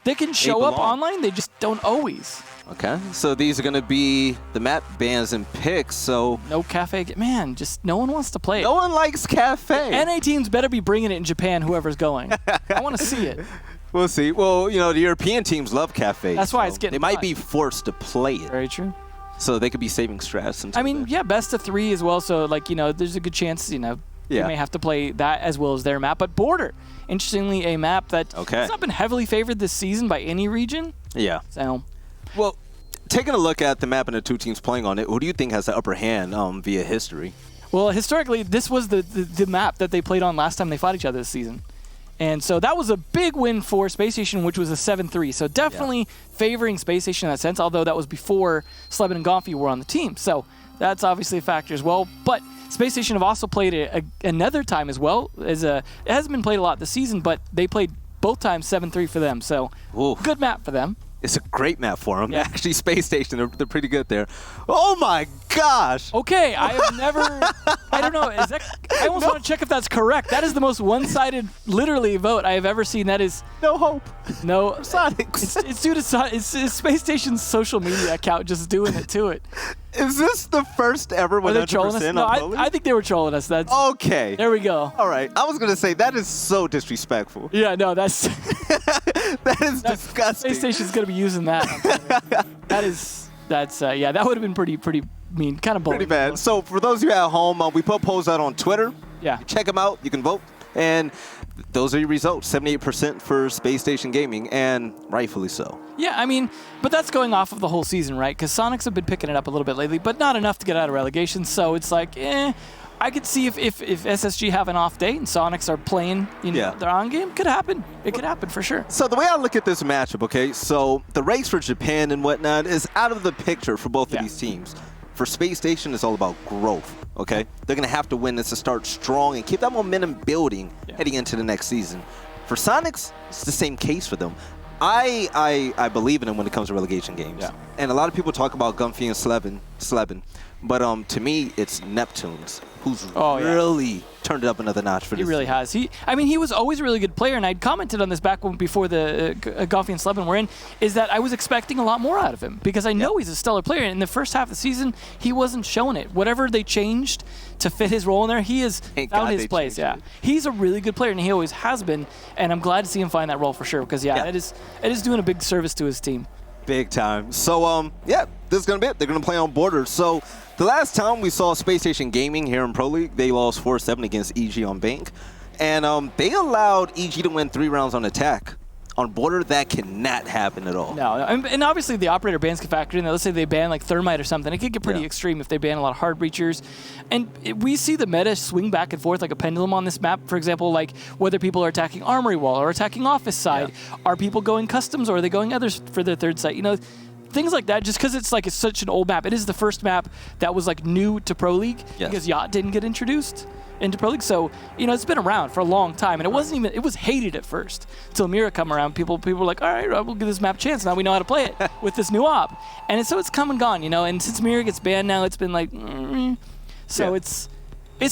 They can show up online, they just don't always. Okay, so these are going to be the map bans and picks, so... No cafe, man, just no one wants to play it. No one likes cafe. NA teams better be bringing it in Japan, whoever's going. I want to see it. We'll see. Well, you know, the European teams love cafe. That's why it's getting They might be forced to play it. Very true. So they could be saving stress. I mean, yeah, best of 3 as well, so, like, you know, there's a good chance, you know, you may have to play that as well as their map. But Border, interestingly, a map that has not been heavily favored this season by any region. Yeah. So, well, taking a look at the map and the two teams playing on it, who do you think has the upper hand via history? Well, historically, this was the map that they played on last time they fought each other this season. And so that was a big win for Spacestation, which was a 7-3. So definitely favoring Spacestation in that sense, although that was before Sleben and Gonfi were on the team. So that's obviously a factor as well. But Spacestation have also played it another time as well. It hasn't been played a lot this season, but they played both times 7-3 for them. So good map for them. It's a great map for them. Yeah. Actually, Space Station, they're pretty good there. Oh my gosh! Okay, I have never. I don't know. Is that? I almost want to check if that's correct. That is the most one-sided, literally, vote I have ever seen. That is no hope. No Sonics. It's due to it's Space Station's social media account just doing it to it. Is this the first ever 100%? No, I think they were trolling us. That's okay. There we go. All right. I was gonna say that is so disrespectful. Yeah, no, that's that is disgusting. Space Station's gonna be using that. That's yeah, that would have been pretty mean, kind of boring. Pretty bad. So for those of you at home, we put polls out on Twitter. Yeah. Check them out. You can vote. And those are your results. 78% for Space Station Gaming, and rightfully so. Yeah, I mean, but that's going off of the whole season, right? Because Sonics have been picking it up a little bit lately, but not enough to get out of relegation. So it's like, I could see if SSG have an off day and Sonics are playing, their on game, could happen. It could happen for sure. So the way I look at this matchup, okay, so the race for Japan and whatnot is out of the picture for both of these teams. For Space Station, it's all about growth, okay? They're going to have to win this to start strong and keep that momentum building heading into the next season. For Sonics, it's the same case for them. I believe in them when it comes to relegation games. Yeah. And a lot of people talk about Gonfi and Sleben. But to me, it's Neptunes who's really turned it up another notch for this. He really has. I mean, he was always a really good player, and I'd commented on this back before the Gonfi and Sleben were in, is that I was expecting a lot more out of him because I know he's a stellar player. And in the first half of the season, he wasn't showing it. Whatever they changed to fit his role in there, he has found his place. Yeah, he's a really good player, and he always has been. And I'm glad to see him find that role for sure because it is doing a big service to his team. Big time. So this is gonna be it. They're gonna play on Border. So the last time we saw Space Station Gaming here in Pro League, they lost 4-7 against EG on Bank, and they allowed EG to win 3 rounds on attack. On Border, that cannot happen at all. No, and obviously the operator bans can factor in that. Let's say they ban like Thermite or something. It could get pretty extreme if they ban a lot of hard breachers. And we see the meta swing back and forth like a pendulum on this map. For example, like whether people are attacking Armory Wall or attacking Office side. Are people going customs or are they going others for their third site? You know, things like that, just because it's such an old map. It is the first map that was like new to Pro League because Yacht didn't get introduced into Pro League. So, you know, it's been around for a long time, and it was hated at first until Mira come around. People were like, all right, we'll give this map a chance. Now we know how to play it with this new op. And so it's come and gone, you know, and since Mira gets banned now, it's been like, so it's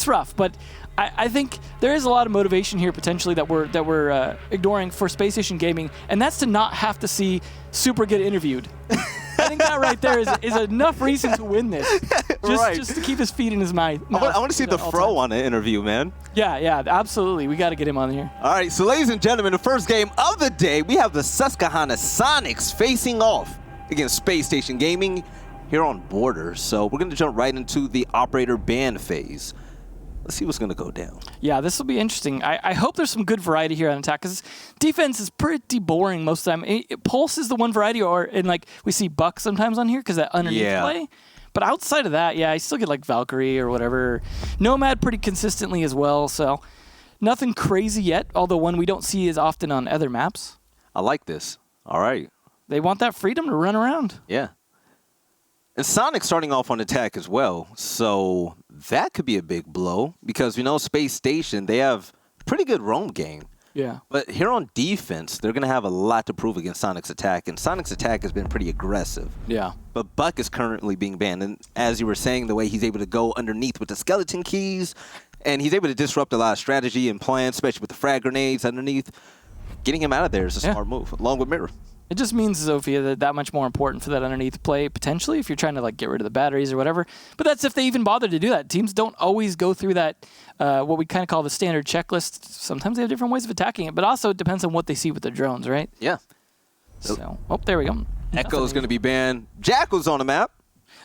rough. But I think there is a lot of motivation here potentially that we're ignoring for Space Station Gaming, and that's to not have to see Super get interviewed. I think that right there is enough reason to win this. Just to keep his feet in his mouth. I want to see the Fro on the interview, man. Yeah, absolutely. We got to get him on here. All right, so ladies and gentlemen, the first game of the day, we have the Susquehanna Soniqs facing off against Space Station Gaming here on Border. So we're going to jump right into the operator ban phase. Let's see what's going to go down. Yeah, this will be interesting. I hope there's some good variety here on attack because defense is pretty boring most of the time. Pulse is the one variety, and like we see Buck sometimes on here because that underneath play. But outside of that, I still get like Valkyrie or whatever. Nomad pretty consistently as well, so nothing crazy yet, although one we don't see as often on other maps. I like this. All right. They want that freedom to run around. Yeah. And Sonic starting off on attack as well, so that could be a big blow because we know Space Station, they have pretty good roam game. Yeah. But here on defense, they're going to have a lot to prove against Sonic's attack, and Sonic's attack has been pretty aggressive. Yeah. But Buck is currently being banned, and as you were saying, the way he's able to go underneath with the skeleton keys, and he's able to disrupt a lot of strategy and plans, especially with the frag grenades underneath. getting him out of there is a smart move, along with Mirror. It just means, Zofia, that much more important for that underneath play, potentially, if you're trying to like get rid of the batteries or whatever. But that's if they even bother to do that. Teams don't always go through that, what we kind of call the standard checklist. Sometimes they have different ways of attacking it, but also it depends on what they see with their drones, right? Yeah. So, there we go. Echo's going to be banned. Jackal's on the map.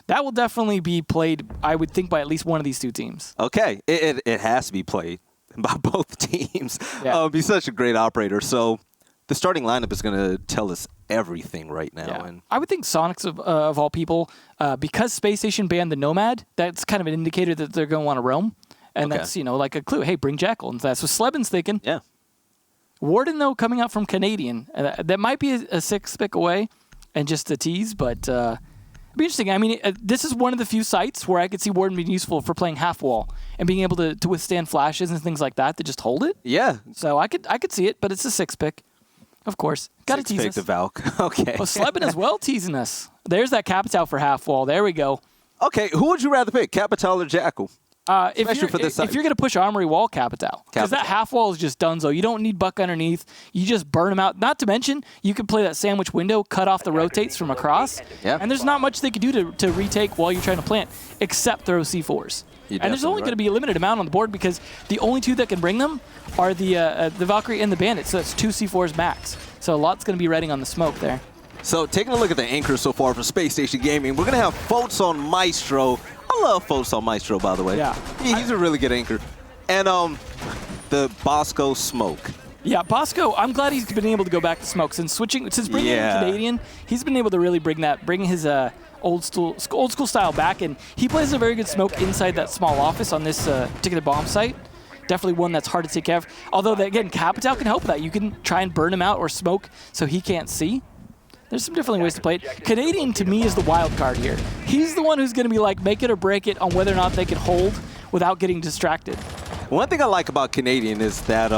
That will definitely be played, I would think, by at least one of these two teams. Okay. It has to be played by both teams. Yeah. He's such a great operator. So the starting lineup is going to tell us everything right now. Yeah. And I would think Soniqs, of all people, because Spacestation banned the Nomad, that's kind of an indicator that they're going to want to roam. And that's, like a clue. Hey, bring Jackal. And that's what Slebin's thinking. yeah. Warden, though, coming out from Canadian. That might be a 6-pick away and just a tease, but it'd be interesting. I mean, this is one of the few sites where I could see Warden being useful for playing half wall and being able to withstand flashes and things like that to just hold it. Yeah. So I could see it, but it's a 6-pick. Of course. Got to tease us. The Valk. Okay. Well, Slebin as well teasing us. There's that Capital for half wall. There we go. Okay, who would you rather pick, Capital or Jackal? If you're going to push Armory Wall, Capital. Because that half wall is just donezo. You don't need Buck underneath. You just burn them out. Not to mention, you can play that sandwich window, cut off the rotates from across. Yeah. And there's not much they could do to retake while you're trying to plant, except throw C4s. And there's only going to be a limited amount on the board because the only two that can bring them are the Valkyrie and the Bandit. So that's 2 C4s max. So a lot's going to be reading on the smoke there. So taking a look at the anchors so far for Space Station Gaming, we're going to have Foltz on Maestro. I love Foltz on Maestro, by the way. Yeah. He's a really good anchor. And the Bosco Smoke. Yeah, Bosco, I'm glad he's been able to go back to smoke. Since bringing in Canadian, he's been able to really bring his old school style back, and he plays a very good smoke inside that small office on this particular bomb site. Definitely one that's hard to take care of. Although, again, Capital can help with that. You can try and burn him out or smoke so he can't see. There's some different ways to play it. Canadian, to me, is the wild card here. He's the one who's going to be like, make it or break it on whether or not they can hold without getting distracted. One thing I like about Canadian is that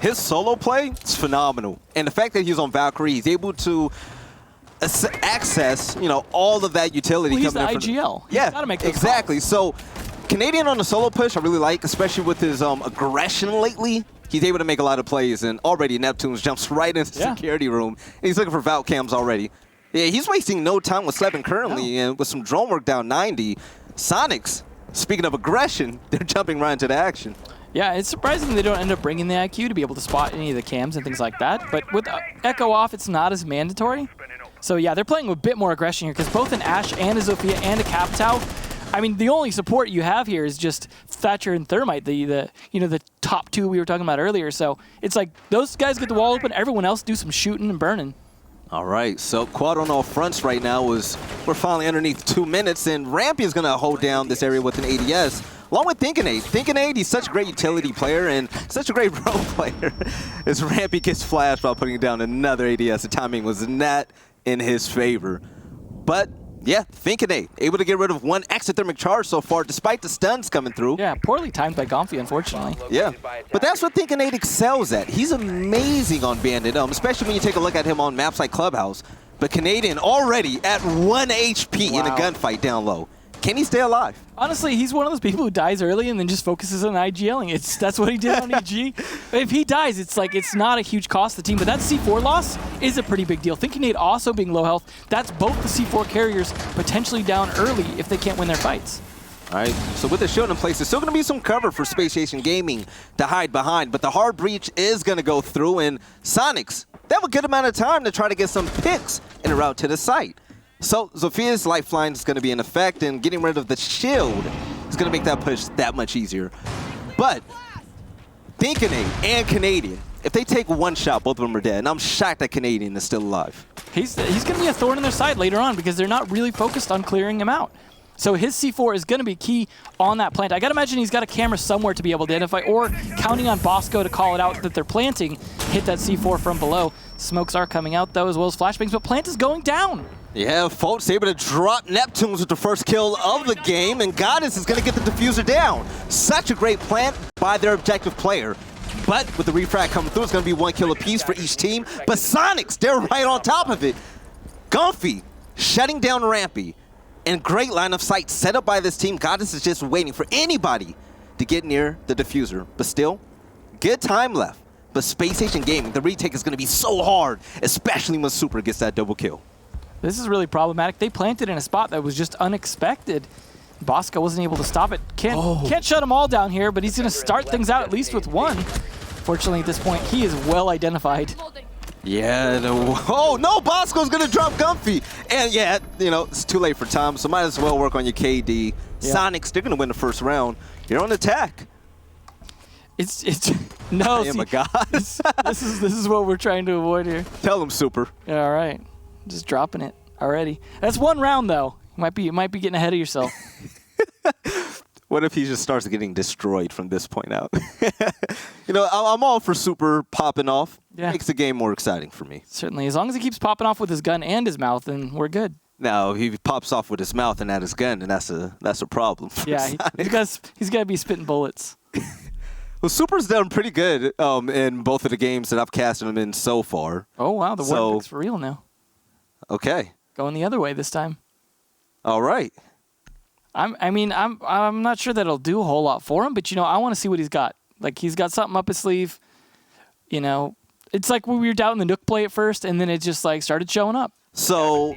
his solo play is phenomenal. And the fact that he's on Valkyrie, he's able to access, all of that utility. Well, he's the IGL. Yeah, gotta make those exactly. calls. So Canadian on the solo push, I really like, especially with his aggression lately. He's able to make a lot of plays, and already Neptunes jumps right into the security room. And he's looking for Valk cams already. Yeah, he's wasting no time with Slebin currently, and with some drone work down 90. Soniqs, speaking of aggression, they're jumping right into the action. Yeah, it's surprising they don't end up bringing the IQ to be able to spot any of the cams and things like that. But with Echo off, it's not as mandatory. So yeah, they're playing with a bit more aggression here because both an Ashe and a Zofia and a Capital, I mean, the only support you have here is just Thatcher and Thermite, the top two we were talking about earlier. So it's like those guys get the wall open, everyone else do some shooting and burning. All right, so quad on all fronts right now we're finally underneath 2 minutes, and Rampy is going to hold down this area with an ADS, along with Thinkinade. Thinkinade, he's such a great utility player and such a great role player. As Rampy gets flashed while putting down another ADS, the timing was not in his favor. But yeah, Thinkinade, able to get rid of one exothermic charge so far, despite the stuns coming through. Yeah, poorly timed by Gomfy, unfortunately. Yeah, but that's what Thinkinade excels at. He's amazing on Bandit, especially when you take a look at him on maps like Clubhouse. But Canadian already at 1 HP in a gunfight down low. Can he stay alive? Honestly, he's one of those people who dies early and then just focuses on IGLing. That's what he did on EG. If he dies, it's not a huge cost to the team, but that C4 loss is a pretty big deal. Thinkinade also being low health, that's both the C4 carriers potentially down early if they can't win their fights. All right, so with the shield in place, there's still going to be some cover for Space Station Gaming to hide behind, but the hard breach is going to go through, and Soniqs, they have a good amount of time to try to get some picks in a route to the site. So Zofia's lifeline is going to be in effect, and getting rid of the shield is going to make that push that much easier. But Thinkinade and Canadian, if they take one shot, both of them are dead, and I'm shocked that Canadian is still alive. He's going to be a thorn in their side later on because they're not really focused on clearing him out. So his C4 is going to be key on that plant. I got to imagine he's got a camera somewhere to be able to identify, or counting on Bosco to call it out that they're planting, hit that C4 from below. Smokes are coming out, though, as well as flashbangs, but plant is going down. Yeah, Foltz able to drop Neptunes with the first kill of the game, and Goddess is going to get the diffuser down. Such a great plant by their objective player. But with the refract coming through, it's going to be 1 kill apiece for each team. But Soniqs, they're right on top of it. Gomfy shutting down Rampy. And great line of sight set up by this team. Goddess is just waiting for anybody to get near the diffuser. But still, good time left. But Spacestation Gaming, the retake is going to be so hard, especially when Super gets that double kill. This is really problematic. They planted in a spot that was just unexpected. Bosco wasn't able to stop it. Can't shut them all down here, but he's going to start things out at least with one. Fortunately, at this point, he is well identified. Yeah, oh no, Bosco's going to drop Gumpy. And yeah, you know, it's too late for Tom, so might as well work on your KD. Yeah. Soniqs, they're going to win the first round. You're on attack. It's no. I am a god. this is what we're trying to avoid here. Tell him, Super. Yeah, all right, just dropping it already. That's one round though. You might be getting ahead of yourself. What if he just starts getting destroyed from this point out? You know, I'm all for Super popping off. Yeah. Makes the game more exciting for me. Certainly, as long as he keeps popping off with his gun and his mouth, then we're good. Now, if he pops off with his mouth and not his gun, then that's a problem. Yeah, he's got to be spitting bullets. Well, Super's done pretty good in both of the games that I've casted him in so far. Oh wow, the war pick's for real now. Okay. Going the other way this time. All right. I'm not sure that it'll do a whole lot for him, but you know, I want to see what he's got. Like he's got something up his sleeve. You know, it's like when we were doubting the Nook play at first, and then it just like started showing up. So,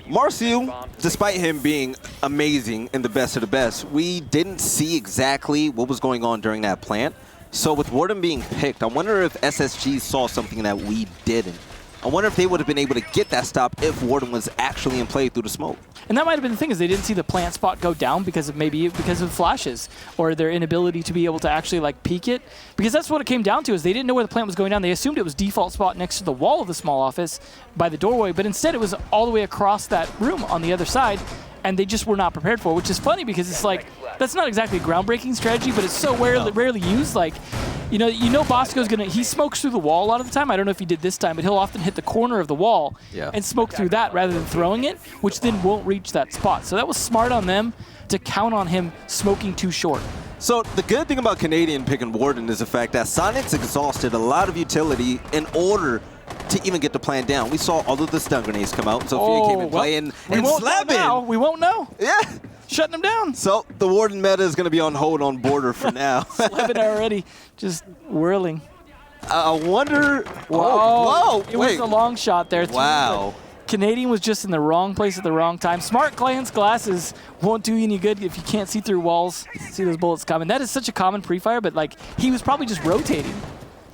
Marcio, despite him being amazing and the best of the best, we didn't see exactly what was going on during that plant. So with Warden being picked, I wonder if SSG saw something that we didn't. I wonder if they would have been able to get that stop if Warden was actually in play through the smoke. And that might have been the thing, is they didn't see the plant spot go down because of flashes or their inability to be able to actually like peek it. Because that's what it came down to, is they didn't know where the plant was going down. They assumed it was default spot next to the wall of the small office by the doorway, but instead it was all the way across that room on the other side, and they just were not prepared for it, which is funny because it's like, that's not exactly a groundbreaking strategy, but it's so rarely used. Like, you know Bosco's he smokes through the wall a lot of the time. I don't know if he did this time, but he'll often hit the corner of the wall and smoke through that rather than throwing it, which then won't reach that spot. So that was smart on them to count on him smoking too short. So the good thing about Canadian picking Warden is the fact that Soniqs exhausted a lot of utility in order to even get the plan down. We saw all of the stun grenades come out. Sophia came in play and slapping. We won't know. Yeah. Shutting him down. So the Warden meta is going to be on hold on border for now. Slapping already, just whirling. I wonder. Whoa! It was a long shot there. Wow. Canadian was just in the wrong place at the wrong time. Smart Clan's glasses won't do you any good if you can't see through walls, see those bullets coming. That is such a common pre-fire, but like he was probably just rotating.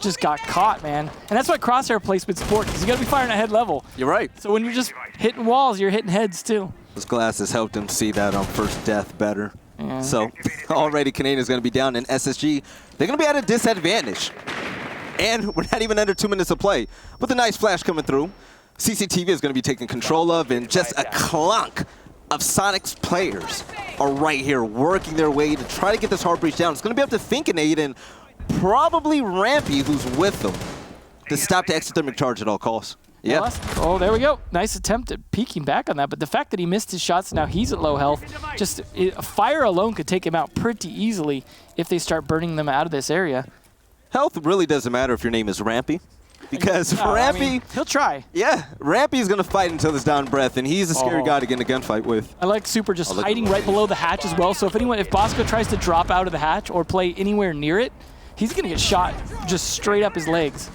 Just got caught, man. And that's why crosshair placement's important, because you got to be firing at head level. You're right. So when you're just hitting walls, you're hitting heads too. Those glasses helped him see that on first death better. Yeah. So already Canadian's going to be down, and SSG, they're going to be at a disadvantage. And we're not even under 2 minutes of play. With a nice flash coming through, CCTV is going to be taken control of, and just a clunk of Soniqs players are right here working their way to try to get this hard breach down. It's going to be up to Finkenade and probably Rampy, who's with them, to stop the exothermic charge at all costs. Yeah. Oh, there we go. Nice attempt at peeking back on that, but the fact that he missed his shots, now he's at low health. Just fire alone could take him out pretty easily if they start burning them out of this area. Health really doesn't matter if your name is Rampy, because Rampy... I mean, he'll try. Yeah, Rampy's going to fight until his down breath, and he's a scary guy to get in a gunfight with. I like Super just hiding right below the hatch as well, so if Bosco tries to drop out of the hatch or play anywhere near it, he's going to get shot just straight up his legs.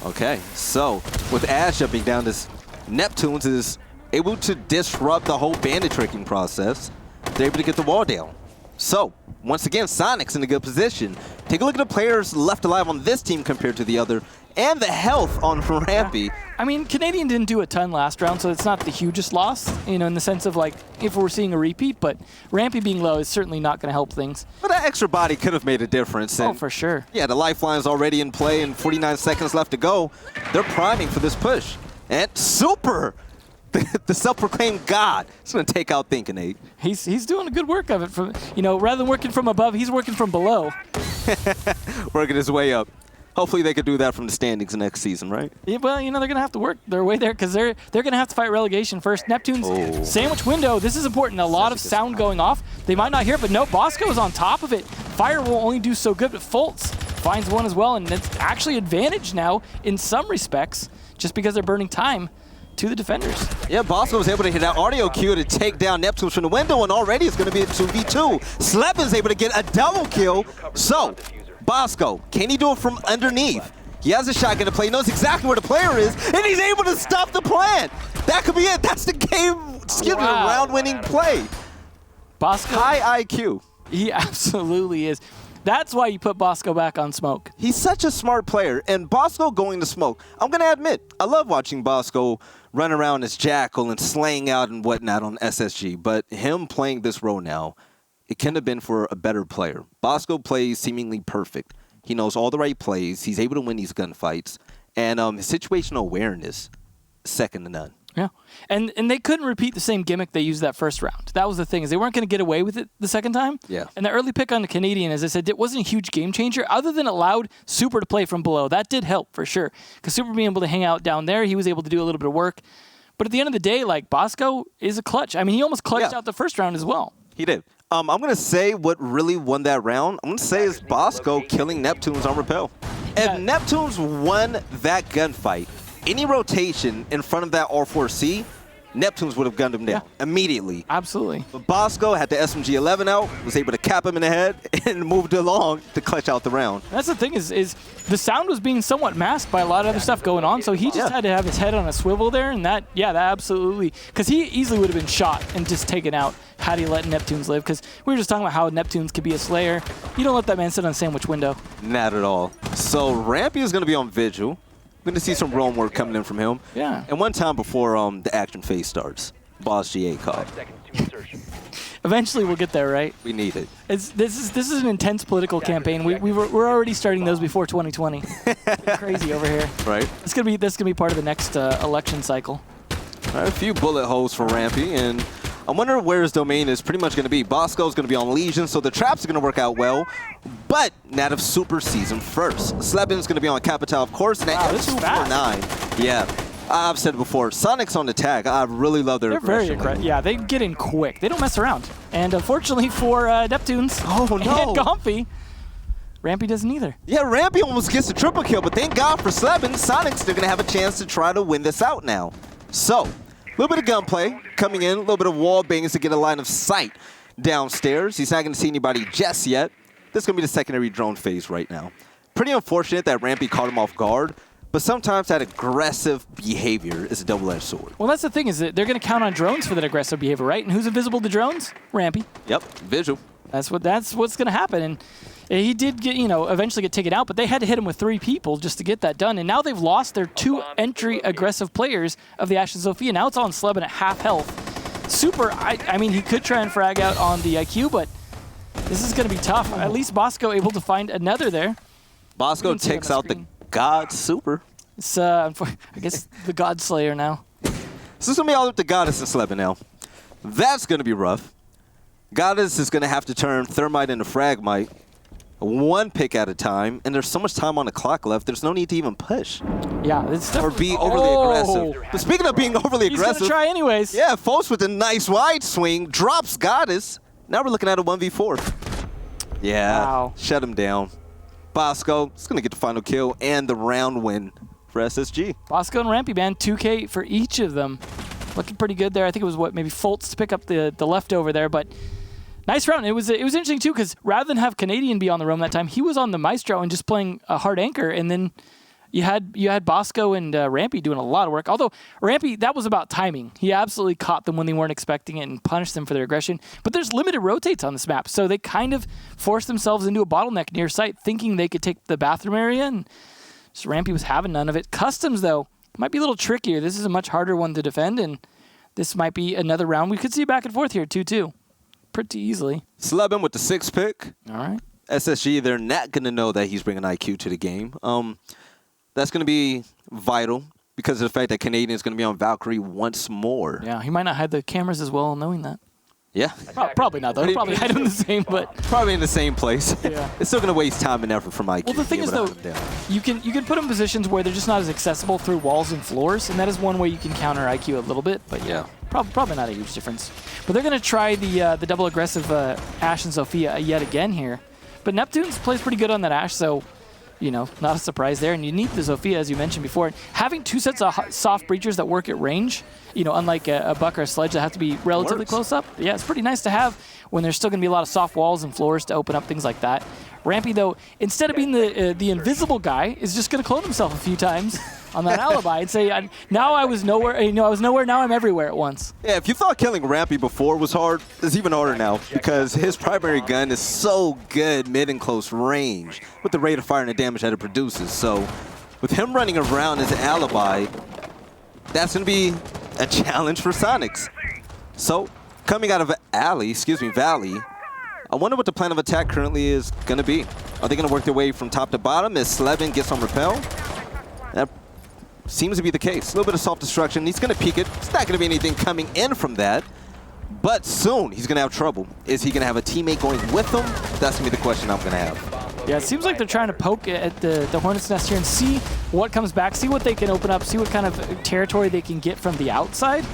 Okay, so with Ash jumping down, this Neptunes is able to disrupt the whole bandit tricking process. They're able to get the wall down. So, once again, Soniqs in a good position. Take a look at the players left alive on this team compared to the other, and the health on Rampy. Yeah. I mean, Canadian didn't do a ton last round, so it's not the hugest loss, you know, in the sense of like, if we're seeing a repeat, but Rampy being low is certainly not going to help things. But that extra body could have made a difference. Oh, for sure. Yeah, the lifeline's already in play and 49 seconds left to go. They're priming for this push. And Super, the self-proclaimed god, is going to take out Finkenade. He's doing a good work of it. From, you know, rather than working from above, he's working from below. Working his way up. Hopefully they could do that from the standings next season, right? Yeah, well, you know, they're going to have to work their way there because they're going to have to fight relegation first. Neptune's sandwich window, this is important. A lot of sound going off. They might not hear it, but no, Bosco is on top of it. Fire will only do so good, but Fultz finds one as well, and it's actually advantage now in some respects just because they're burning time to the defenders. Yeah, Bosco was able to hit that audio cue to take down Neptunes from the window, and already it's going to be a 2v2. Slep is able to get a double kill. So, Bosco, can he do it from underneath? He has a shotgun to play, knows exactly where the player is, and he's able to stop the plant. That could be it. That's the game, the round-winning play. Bosco. High IQ. He absolutely is. That's why you put Bosco back on smoke. He's such a smart player, and Bosco going to smoke. I'm going to admit, I love watching Bosco run around as Jackal and slaying out and whatnot on SSG, but him playing this role now, it couldn't have been for a better player. Bosco plays seemingly perfect. He knows all the right plays. He's able to win these gunfights, and his situational awareness, second to none. Yeah, and they couldn't repeat the same gimmick they used that first round. That was the thing, is they weren't going to get away with it the second time. Yeah. And the early pick on the Canadian, as I said, it wasn't a huge game changer, other than it allowed Super to play from below. That did help, for sure, because Super being able to hang out down there, he was able to do a little bit of work. But at the end of the day, like, Bosco is a clutch. I mean, he almost clutched out the first round as well. He did. I'm going to say what really won that round, I'm going to say is Bosco killing Neptunes on rappel. If Neptunes won that gunfight, any rotation in front of that R4C, Neptunes would have gunned him down immediately. Absolutely. But Bosco had the SMG-11 out, was able to cap him in the head, and moved along to clutch out the round. That's the thing, is the sound was being somewhat masked by a lot of other stuff going on, so he just had to have his head on a swivel there, and that absolutely, because he easily would have been shot and just taken out had he let Neptunes live, because we were just talking about how Neptunes could be a slayer. You don't let that man sit on a sandwich window. Not at all. So Rampy is going to be on Vigil. We're going to see some roam work coming in from him. Yeah. And one time before the action phase starts, Boss GA call. Eventually we'll get there, right? We need it. This is an intense political campaign. We're already starting those before 2020. Crazy over here. Right. This gonna be part of the next election cycle. All right, a few bullet holes for Rampy, and I wonder where his domain is pretty much going to be. Bosco's going to be on Legion, so the traps are going to work out well, but not if Super sees him first. Slebin's going to be on Capital, of course, and wow, this is fast. Yeah. I've said it before, Soniqs on the tag. I really love their aggression. They're very aggressive. Yeah, they get in quick. They don't mess around. And unfortunately for Neptunes and Comfy, Rampy doesn't either. Yeah, Rampy almost gets a triple kill, but thank God for Slebin. Soniqs, they're going to have a chance to try to win this out now. So, a little bit of gunplay coming in, a little bit of wall bangs to get a line of sight downstairs. He's not going to see anybody just yet. This is going to be the secondary drone phase right now. Pretty unfortunate that Rampy caught him off guard, but sometimes that aggressive behavior is a double-edged sword. Well, that's the thing, is that they're going to count on drones for that aggressive behavior, right? And who's invisible to drones? Rampy. Yep, Visual. That's what's going to happen. And he did get, eventually get taken out, but they had to hit him with 3 people just to get that done. And now they've lost their 2 entry aggressive players of the Ashen Sophia. Now it's on Slebin at half health. Super, I mean, he could try and frag out on the IQ, but this is going to be tough. At least Bosco able to find another there. Bosco takes out the God Super. It's, I guess, the God Slayer now. So this is going to be all up to Goddess and Slebin now. That's going to be rough. Goddess is going to have to turn Thermite into Fragmite, 1 pick at a time, and there's so much time on the clock left, there's no need to even push. Yeah, it's or be overly aggressive. But speaking of being overly aggressive, he's going to try anyways. Yeah, Fos with a nice wide swing, drops Goddess. Now we're looking at a 1v4. Yeah, wow. Shut him down. Bosco is going to get the final kill and the round win for SSG. Bosco and Rampy, man, 2K for each of them. Looking pretty good there. I think it was, maybe Foltz to pick up the leftover there, but nice round. It was interesting, too, because rather than have Canadian be on the roam that time, he was on the Maestro and just playing a hard anchor, and then you had Bosco and Rampy doing a lot of work. Although Rampy, that was about timing. He absolutely caught them when they weren't expecting it and punished them for their aggression. But there's limited rotates on this map, so they kind of forced themselves into a bottleneck near site, thinking they could take the bathroom area, and just Rampy was having none of it. Customs, though, might be a little trickier. This is a much harder one to defend, and this might be another round. We could see back and forth here, 2-2. Pretty easily. Slebin with the 6th pick. All right. SSG, they're not going to know that he's bringing IQ to the game. That's going to be vital because of the fact that Canadian is going to be on Valkyrie once more. Yeah, he might not hide the cameras as well, knowing that. Yeah. Probably not, though. He'll probably hide them the same, but... Probably in the same place. Yeah. It's still going to waste time and effort from IQ. Well, the thing is, though, you can put them in positions where they're just not as accessible through walls and floors, and that is one way you can counter IQ a little bit, but yeah, probably not a huge difference. But they're going to try the double aggressive Ashen Sophia yet again here. But Neptunes plays pretty good on that Ashe, so... not a surprise there. And you need the Sophia, as you mentioned before. Having 2 sets of soft breachers that work at range, unlike a Buck or a Sledge that have to be relatively close up. Yeah, it's pretty nice to have when there's still going to be a lot of soft walls and floors to open up things like that. Rampy, though, instead of being the invisible guy, is just going to clone himself a few times on that alibi and say, now I was nowhere, I was nowhere, now I'm everywhere at once. Yeah, if you thought killing Rampy before was hard, it's even harder now because his primary gun is so good mid and close range with the rate of fire and the damage that it produces. So with him running around as an alibi, that's going to be a challenge for Soniqs. So coming out of Valley, I wonder what the plan of attack currently is going to be. Are they going to work their way from top to bottom as Slevin gets on repel? That seems to be the case. A little bit of self-destruction. He's going to peek it. It's not going to be anything coming in from that. But soon, he's going to have trouble. Is he going to have a teammate going with him? That's going to be the question I'm going to have. Yeah, it seems like they're trying to poke at the Hornet's Nest here and see what comes back, see what they can open up, see what kind of territory they can get from the outside.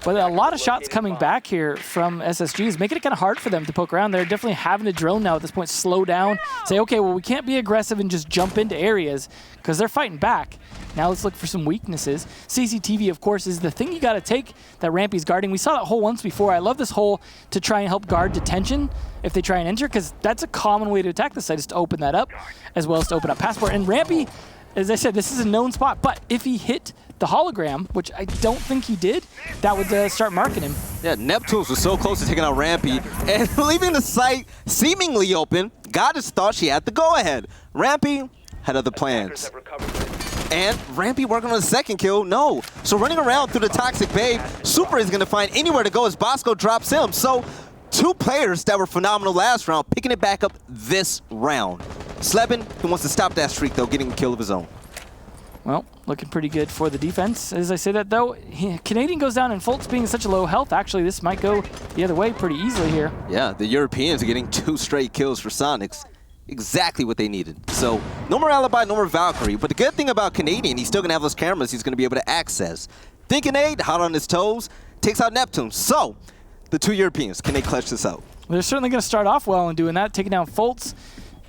But a lot of shots coming back here from SSGs, making it kind of hard for them to poke around. They're definitely having to drill now at this point, slow down, say, okay, well, we can't be aggressive and just jump into areas because they're fighting back. Now let's look for some weaknesses. CCTV, of course, is the thing you got to take that Rampy's guarding. We saw that hole once before. I love this hole to try and help guard detention if they try and enter, because that's a common way to attack this site, is to open that up, as well as to open up Passport. And Rampy, as I said, this is a known spot, but if he hit the hologram, which I don't think he did, that would start marking him. Yeah, Neptunes was so close to taking out Rampy and leaving the site seemingly open. Goddess thought she had the go-ahead. Rampy had other plans. And Rampy working on the second kill, no. So running around through the Toxic Babe, Super is going to find anywhere to go as Bosco drops him. So two players that were phenomenal last round, picking it back up this round. Slevin, who wants to stop that streak, though, getting a kill of his own. Well, looking pretty good for the defense. As I say that, though, Canadian goes down, and Fultz being such a low health, actually, this might go the other way pretty easily here. Yeah, the Europeans are getting 2 straight kills for Soniqs. Exactly what they needed. So, no more Alibi, no more Valkyrie. But the good thing about Canadian, he's still going to have those cameras he's going to be able to access. Thinking Aid, hot on his toes, takes out Neptune. So, the 2 Europeans, can they clutch this out? Well, they're certainly going to start off well in doing that, taking down Fultz.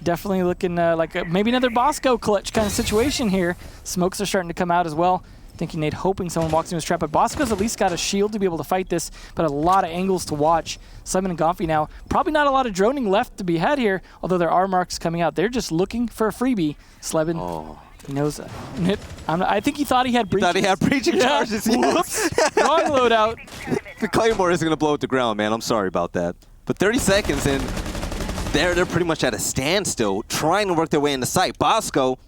Definitely looking like maybe another Bosco clutch kind of situation here. Smokes are starting to come out as well. Thinking Nate hoping someone walks into his trap, but Bosco's at least got a shield to be able to fight this, but a lot of angles to watch. Simon and Gomfy now, probably not a lot of droning left to be had here, although there are marks coming out. They're just looking for a freebie. Slevin, he knows that. I think he thought he had breaching. Thought he had breaching charges. Whoops. Wrong loadout. The Claymore isn't going to blow it to ground, man. I'm sorry about that. But 30 seconds in, they're pretty much at a standstill, trying to work their way into sight. Bosco,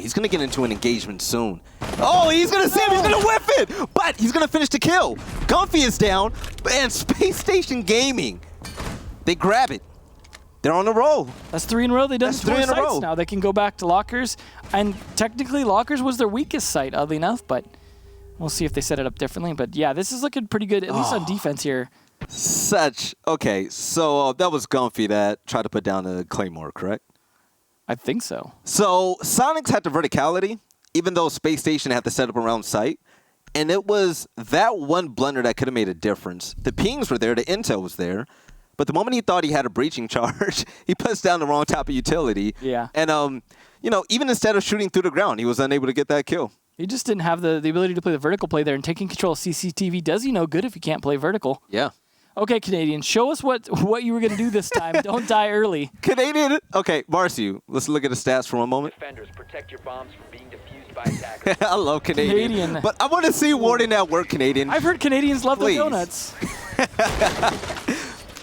he's going to get into an engagement soon. He's going to see him, he's going to whip it, but he's going to finish the kill. Gomfy is down, and Spacestation Gaming, they grab it. They're on a roll. That's 3 in a row. They've done 4 sites now. They can go back to Lockers, and technically Lockers was their weakest site, oddly enough, but we'll see if they set it up differently. But yeah, this is looking pretty good, at least on defense here. Okay, so that was Gomfy that tried to put down the Claymore, correct? I think so. So Soniqs had the verticality, even though Space Station had to set up around sight, and it was that one blunder that could have made a difference. The pings were there, the intel was there, but the moment he thought he had a breaching charge, he puts down the wrong type of utility. Yeah. And, even instead of shooting through the ground, he was unable to get that kill. He just didn't have the ability to play the vertical play there, and taking control of CCTV does you no good if you can't play vertical. Yeah. Okay, Canadian, show us what you were going to do this time. Don't die early. Canadian. Okay, Marcy, let's look at the stats for one moment. Defenders, protect your bombs from being defused by attackers. I love Canadian. But I want to see Warden at work, Canadian. I've heard Canadians love their donuts.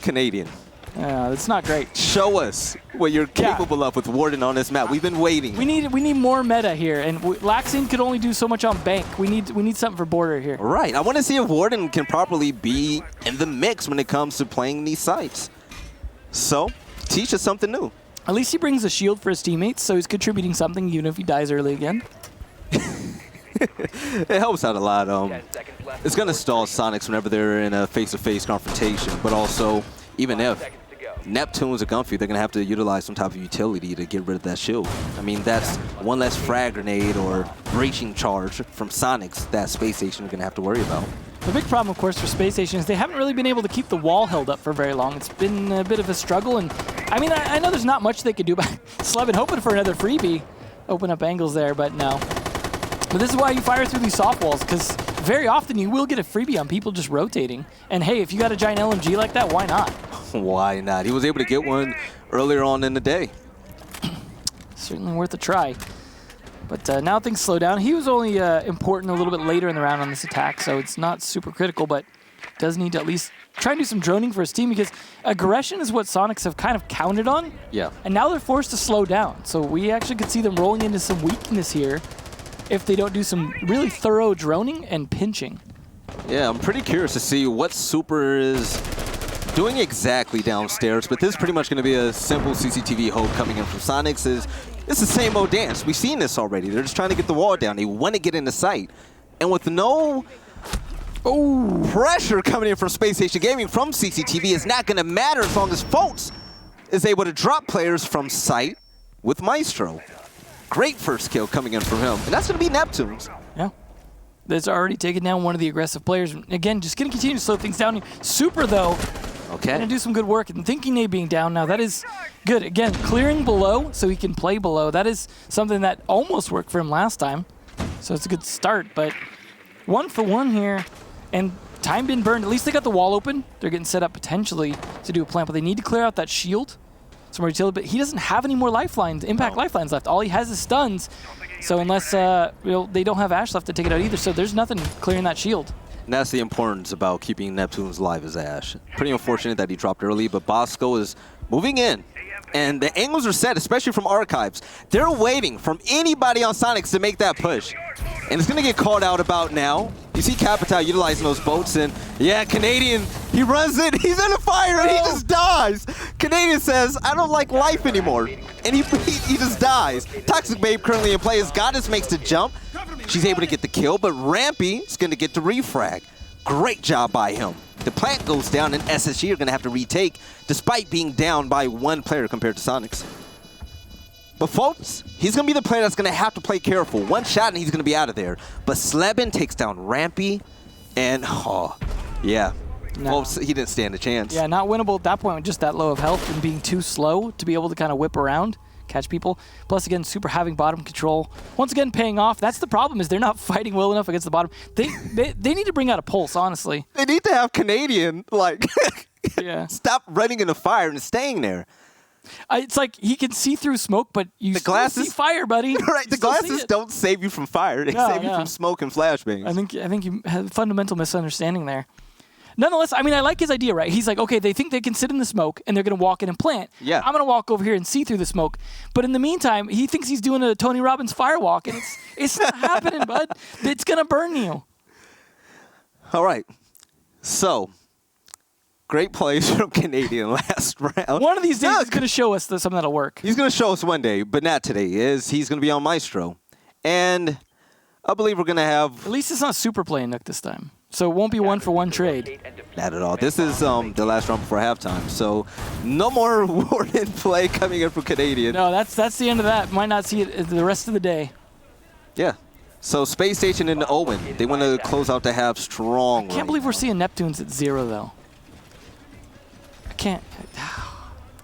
Canadian. That's not great. Show us what you're capable of with Warden on this map. We've been waiting. We need more meta here, and Laxing could only do so much on Bank. We need something for Border here. Right. I want to see if Warden can properly be in the mix when it comes to playing these sites. So, teach us something new. At least he brings a shield for his teammates, so he's contributing something even if he dies early again. It helps out a lot. It's going to stall Soniqs whenever they're in a face-to-face confrontation, but also, even if Neptunes or Gomfy, they're going to have to utilize some type of utility to get rid of that shield. I mean, that's one less frag grenade or breaching charge from Soniqs that Space Station are going to have to worry about. The big problem, of course, for Space Station is they haven't really been able to keep the wall held up for very long. It's been a bit of a struggle, and I mean, I know there's not much they could do, but Slevin hoping for another freebie. Open up angles there, but no. But this is why you fire through these soft walls, because very often you will get a freebie on people just rotating. And hey, if you got a giant LMG like that, why not? Why not? He was able to get one earlier on in the day. certainly worth a try. But now things slow down. He was only important a little bit later in the round on this attack, so it's not super critical, but does need to at least try and do some droning for his team because aggression is what Soniqs have kind of counted on. Yeah. And now they're forced to slow down. So we actually could see them rolling into some weakness here if they don't do some really thorough droning and pinching. Yeah, I'm pretty curious to see what Super is doing exactly downstairs, but this is pretty much going to be a simple CCTV hope coming in from Soniqs. It's the same old dance. We've seen this already. They're just trying to get the wall down. They want to get into sight. And with no pressure coming in from Spacestation Gaming from CCTV, it's not going to matter as long as Foltz is able to drop players from sight with Maestro. Great first kill coming in from him. And that's going to be Neptune's. Yeah. That's already taken down one of the aggressive players. Again, just going to continue to slow things down here. Super, though, going to do some good work. And thinking they being down now, that is good. Again, clearing below so he can play below. That is something that almost worked for him last time. So it's a good start. But 1 for 1 here. And time been burned. At least they got the wall open. They're getting set up potentially to do a plant. But they need to clear out that shield. Some more utility. But he doesn't have any more lifelines, impact lifelines left. All he has is stuns. So unless they don't have Ash left to take it out either, so there's nothing clearing that shield. And that's the importance about keeping Neptune's alive as Ash. Pretty unfortunate that he dropped early, but Bosco is moving in. And the angles are set, especially from Archives. They're waiting from anybody on Soniqs to make that push. And it's going to get called out about now. You see Capital utilizing those boats, and yeah, Canadian, he runs in, he's in a fire, and he just dies. Canadian says, I don't like life anymore. And he just dies. Toxic Babe currently in play as Goddess makes the jump. She's able to get the kill, but Rampy is going to get the refrag. Great job by him. The plant goes down, and SSG are going to have to retake, despite being down by 1 player compared to Soniqs. But folks, he's going to be the player that's going to have to play careful. 1 shot, and he's going to be out of there. But Slebin takes down Rampy, and yeah. No. Folks, he didn't stand a chance. Yeah, not winnable at that point with just that low of health and being too slow to be able to kind of whip around, catch people. Plus, again, Super having bottom control. Once again, paying off. That's the problem, is they're not fighting well enough against the bottom. They need to bring out a pulse, honestly. They need to have Canadian, like, yeah. stop running in the fire and staying there. It's like he can see through smoke, but you The still glasses, see fire, buddy. Right, the glasses don't save you from fire. They save you from smoke and flashbangs. I think you had a fundamental misunderstanding there. Nonetheless, I mean, I like his idea, right? He's like, okay, they think they can sit in the smoke, and they're going to walk in and plant. Yeah. I'm going to walk over here and see through the smoke. But in the meantime, he thinks he's doing a Tony Robbins firewalk, and it's not happening, bud. It's going to burn you. All right. So, great plays from Canadian last round. One of these days he's going to show us something that'll work. He's going to show us one day, but not today. He's going to be on Maestro. And I believe we're going to have... At least it's not Super playing Nook this time. So it won't be 1 for 1 trade. Not at all. This is the last round before halftime. So no more Warden play coming in from Canadian. No, that's the end of that. Might not see it the rest of the day. Yeah. So Space Station into Owen. They want to close out the half strong. I can't believe we're seeing Neptunes at 0, though. I can't.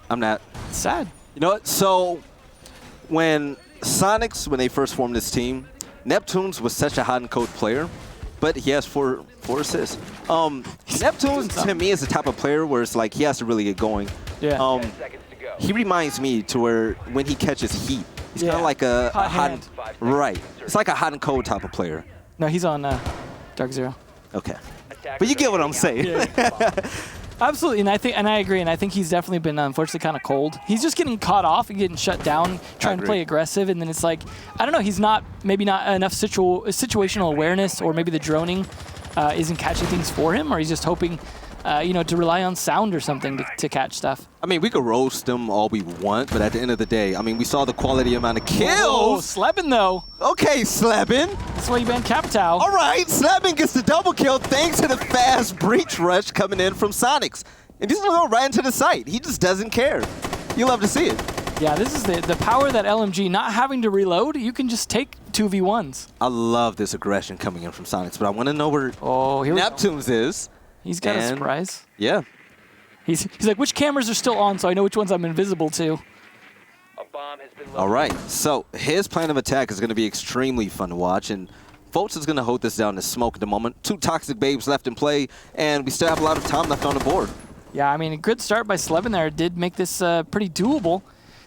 I'm not. It's sad. You know what? So when Soniqs, when they first formed this team, Neptunes was such a hot and cold player. But he has four assists. Neptunes, to me, is the type of player where it's like he has to really get going. Yeah. He reminds me to where when he catches heat, he's kind of like a hot, right. It's like a hot and cold type of player. No, he's on Dark Zero. Okay. But you get what I'm saying. Yeah. Absolutely, and I agree, and I think he's definitely been unfortunately kind of cold. He's just getting caught off and getting shut down, trying to play aggressive, and then it's like, I don't know, he's maybe not enough situational awareness, or maybe the droning isn't catching things for him, or he's just hoping, to rely on sound or something to catch stuff. I mean, we could roast him all we want, but at the end of the day, I mean, we saw the quality amount of kills. Oh, Slebin, though. Okay, Slebin. That's why you banned Capital. All right, Slebin gets the double kill thanks to the fast breach rush coming in from Soniqs. And he's going to go right into the site. He just doesn't care. You love to see it. Yeah, this is the power of that LMG. Not having to reload, you can just take 2v1s. I love this aggression coming in from Soniqs, but I want to know where Neptunes is. He's got a surprise. Yeah. He's like, which cameras are still on so I know which ones I'm invisible to? All right, so his plan of attack is going to be extremely fun to watch, and Foltz is going to hold this down to smoke at the moment. 2 Toxic Babes left in play, and we still have a lot of time left on the board. Yeah, I mean, a good start by Slebin there did make this pretty doable.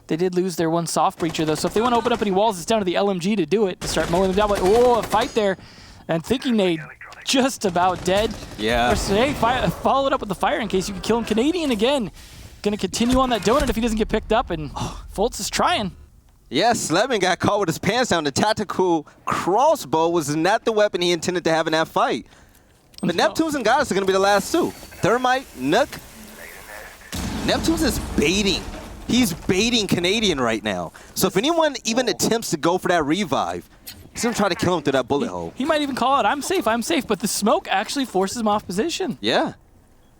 They did lose their one soft breacher, though, so if they want to open up any walls, it's down to the LMG to do it, to start mowing them down. But, oh, a fight there. And thinking they just about dead. Yeah. Hey, follow it up with the fire in case you can kill him. Canadian again. Going to continue on that donut if he doesn't get picked up, and Fultz is trying. Yes, Lemon got caught with his pants down. The tactical crossbow was not the weapon he intended to have in that fight. But Neptunes and Goddess are going to be the last two. Thermite, Nook. Neptunes is baiting. He's baiting Canadian right now. So if anyone even attempts to go for that revive, he's going to try to kill him through that bullet hole. He might even call out, I'm safe, but the smoke actually forces him off position. Yeah.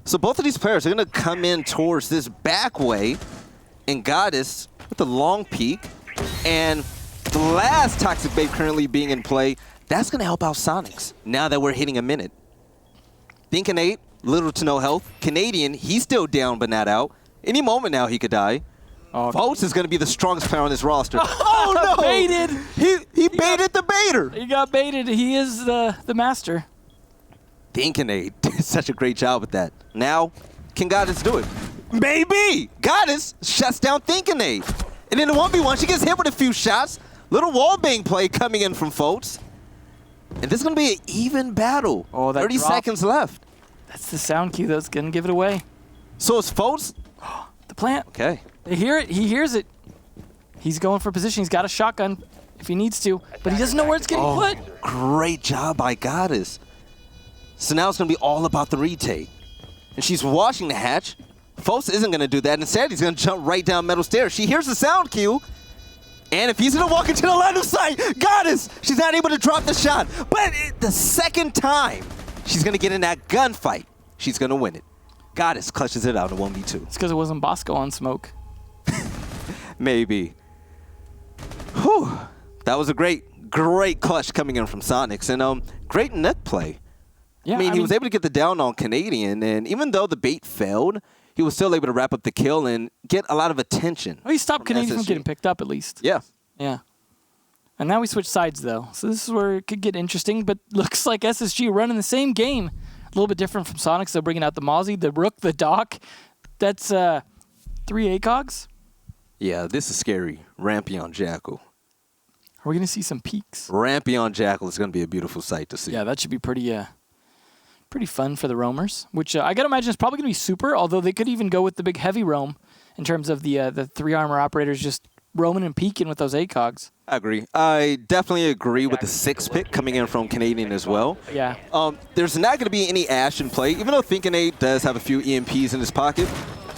So both of these players are going to come in towards this back way, and Goddess with the long peek, and the last Toxic Babe currently being in play, that's going to help out Soniqs now that we're hitting a minute. Thinking 8, little to no health. Canadian, he's still down but not out. Any moment now he could die. Fultz is going to be the strongest player on this roster. Oh no! Baited! He baited the baiter! He got baited. He is the master. Thinking did such a great job with that. Now, can Goddess do it? Maybe! Goddess shuts down Thinking And in the 1v1, she gets hit with a few shots. Little wallbang play coming in from Fultz. And this is going to be an even battle. Oh, that 30 drop. seconds left. That's the sound cue that's going to give it away. So it's Fultz. The plant. Okay. They hear it. He hears it. He's going for position. He's got a shotgun if he needs to, but he doesn't know where it's getting put. Great job by Goddess. So now it's going to be all about the retake. And she's watching the hatch. Fultz isn't going to do that. Instead, he's going to jump right down metal stairs. She hears the sound cue. And if he's going to walk into the line of sight, Goddess, she's not able to drop the shot. But the second time she's going to get in that gunfight, she's going to win it. Goddess clutches it out in 1v2. It's because it wasn't Bosco on smoke. Maybe. Whew. That was a great clutch coming in from Soniqs. And great net play. Yeah, I mean, he was able to get the down on Canadian. And even though the bait failed, he was still able to wrap up the kill and get a lot of attention. Well, he stopped Canadian from getting picked up at least. Yeah. Yeah. And now we switch sides, though. So this is where it could get interesting, but looks like SSG running the same game. A little bit different from Soniqs, so bringing out the Mozzie, the Rook, the Doc. That's 3 ACOGs. Yeah, this is scary. Rampy on Jackal. Are we going to see some peaks? Rampy on Jackal is going to be a beautiful sight to see. Yeah, that should be pretty fun for the roamers, which I got to imagine is probably going to be super, although they could even go with the big heavy roam in terms of the 3 armor operators just roaming and peeking with those ACOGs. I agree. I definitely agree with the 6 pick coming in from Canadian as well. Yeah. There's not going to be any Ash in play, even though Thinking 8 does have a few EMPs in his pocket.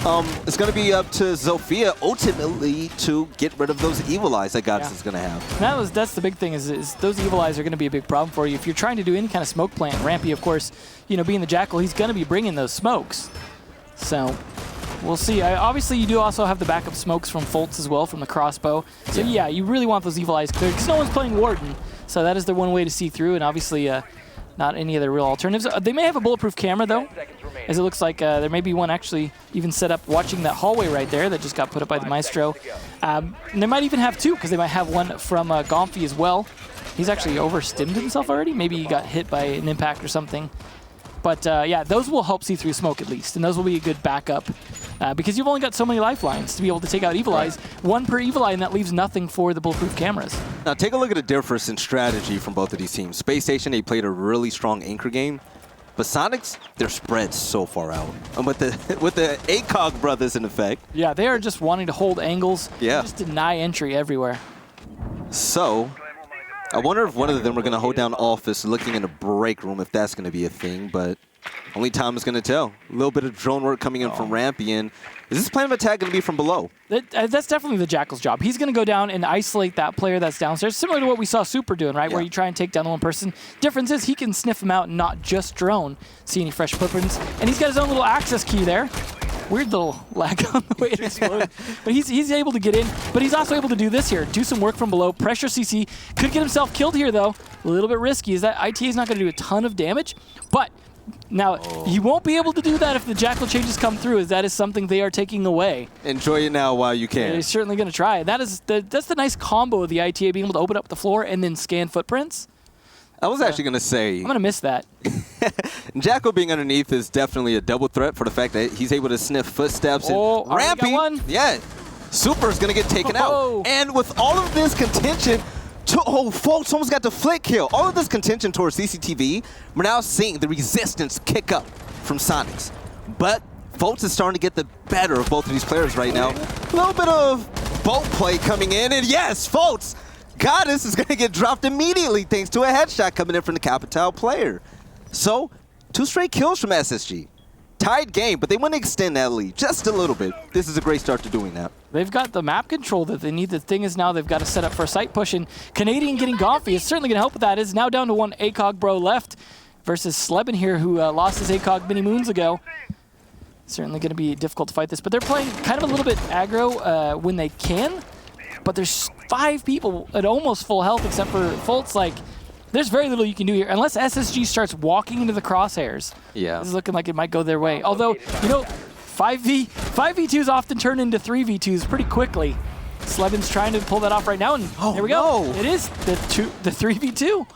It's going to be up to Zofia ultimately to get rid of those evil eyes that Goddess is going to have. That's the big thing is those evil eyes are going to be a big problem for you. If you're trying to do any kind of smoke plant, Rampy, of course, being the Jackal, he's going to be bringing those smokes. So we'll see. Obviously, you do also have the backup smokes from Fultz as well, from the crossbow. So yeah, you really want those evil eyes cleared because no one's playing Warden. So that is the one way to see through, and obviously not any other real alternatives. They may have a bulletproof camera, though, as it looks like there may be one actually even set up watching that hallway right there that just got put up by the Maestro. And they might even have 2 because they might have one from Gomfy as well. He's actually overstimmed himself already. Maybe he got hit by an impact or something. But yeah, those will help see through smoke at least, and those will be a good backup because you've only got so many lifelines to be able to take out Evil Eyes. 1 per Evil Eye, and that leaves nothing for the bulletproof cameras. Now take a look at the difference in strategy from both of these teams. Spacestation, they played a really strong anchor game, but Soniqs, they're spread so far out. And with the ACOG brothers in effect. Yeah, they are just wanting to hold angles, just deny entry everywhere. So I wonder if one of them are going to hold down Office looking in a break room, if that's going to be a thing, but only time is going to tell. A little bit of drone work coming in from Rampy, and is this plan of attack going to be from below? That's definitely the Jackal's job. He's going to go down and isolate that player that's downstairs, similar to what we saw Super doing, right, where you try and take down the one person. Difference is he can sniff him out and not just drone, see any fresh footprints, and he's got his own little access key there. Weird little lag on the way it exploded. But he's able to get in. But he's also able to do this here. Do some work from below. Pressure CC. Could get himself killed here, though. A little bit risky. Is that ITA is not going to do a ton of damage. But now, he won't be able to do that if the Jackal changes come through, as that is something they are taking away. Enjoy it now while you can. He's certainly going to try. That's the nice combo of the ITA being able to open up the floor and then scan footprints. I was actually going to say... I'm going to miss that. Jackal being underneath is definitely a double threat for the fact that he's able to sniff footsteps. Oh, and Rampy, got one. yeah, Super is going to get taken out. And with all of this contention, folks almost got the flick kill. All of this contention towards CCTV, we're now seeing the resistance kick up from Soniqs. But Fultz is starting to get the better of both of these players right now. A little bit of boat play coming in, and yes, Fultz, Goddess is going to get dropped immediately thanks to a headshot coming in from the Capital player. So, 2 straight kills from SSG. Tied game, but they want to extend that lead just a little bit. This is a great start to doing that. They've got the map control that they need. The thing is now they've got to set up for a site push, and Canadian getting Gonfi is certainly going to help with that. It's now down to 1 ACOG bro left versus Sleben here, who lost his ACOG many moons ago. Certainly going to be difficult to fight this, but they're playing kind of a little bit aggro when they can, but there's 5 people at almost full health except for Fultz. Like, there's very little you can do here unless SSG starts walking into the crosshairs. Yeah. This is looking like it might go their way. Although, you know, 5v2s often turn into 3v2s pretty quickly. Sleben's trying to pull that off right now, and here we go. No. It is the 3v2.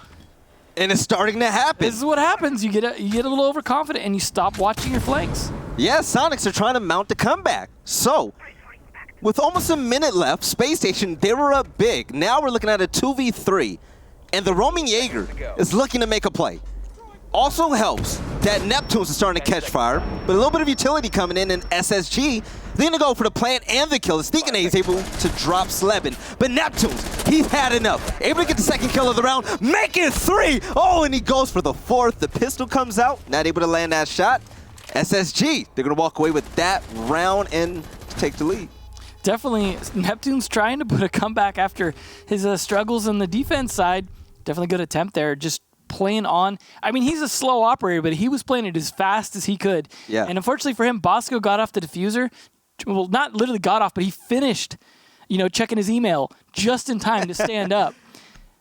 And it's starting to happen. This is what happens. You get a little overconfident and you stop watching your flanks. Yeah, Soniqs are trying to mount a comeback. So, with almost a minute left, Spacestation, they were up big. Now we're looking at a 2v3. And the roaming Jaeger is looking to make a play. Also helps that Neptunes is starting to catch fire, but a little bit of utility coming in, and SSG, they're going to go for the plant and the kill. Sneaking is able to drop Sleben, but Neptunes, he's had enough. Able to get the 2nd kill of the round, make it 3! Oh, and he goes for the 4th. The pistol comes out, not able to land that shot. SSG, they're going to walk away with that round and take the lead. Definitely, Neptune's trying to put a comeback after his struggles on the defense side. Definitely good attempt there, just playing on. I mean, he's a slow operator, but he was playing it as fast as he could. Yeah. And unfortunately for him, Bosco got off the diffuser. Well, not literally got off, but he finished, you know, checking his email just in time to stand up.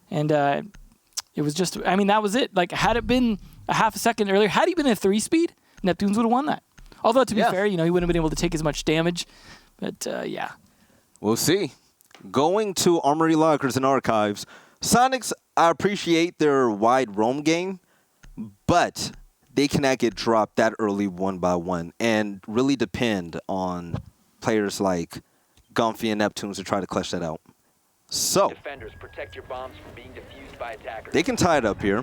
And it was just, I mean, that was it. Like, had it been a half a second earlier, had he been a 3-speed, Neptunes would have won that. Although, to be fair, you know, he wouldn't have been able to take as much damage. But, yeah. We'll see. Going to Armory Lockers and Archives, Soniqs, I appreciate their wide roam game, but they cannot get dropped that early 1 by 1 and really depend on players like Gonfi and Neptunes to try to clutch that out. So, Defenders, protect your bombs from being defused by attackers. they can tie it up here.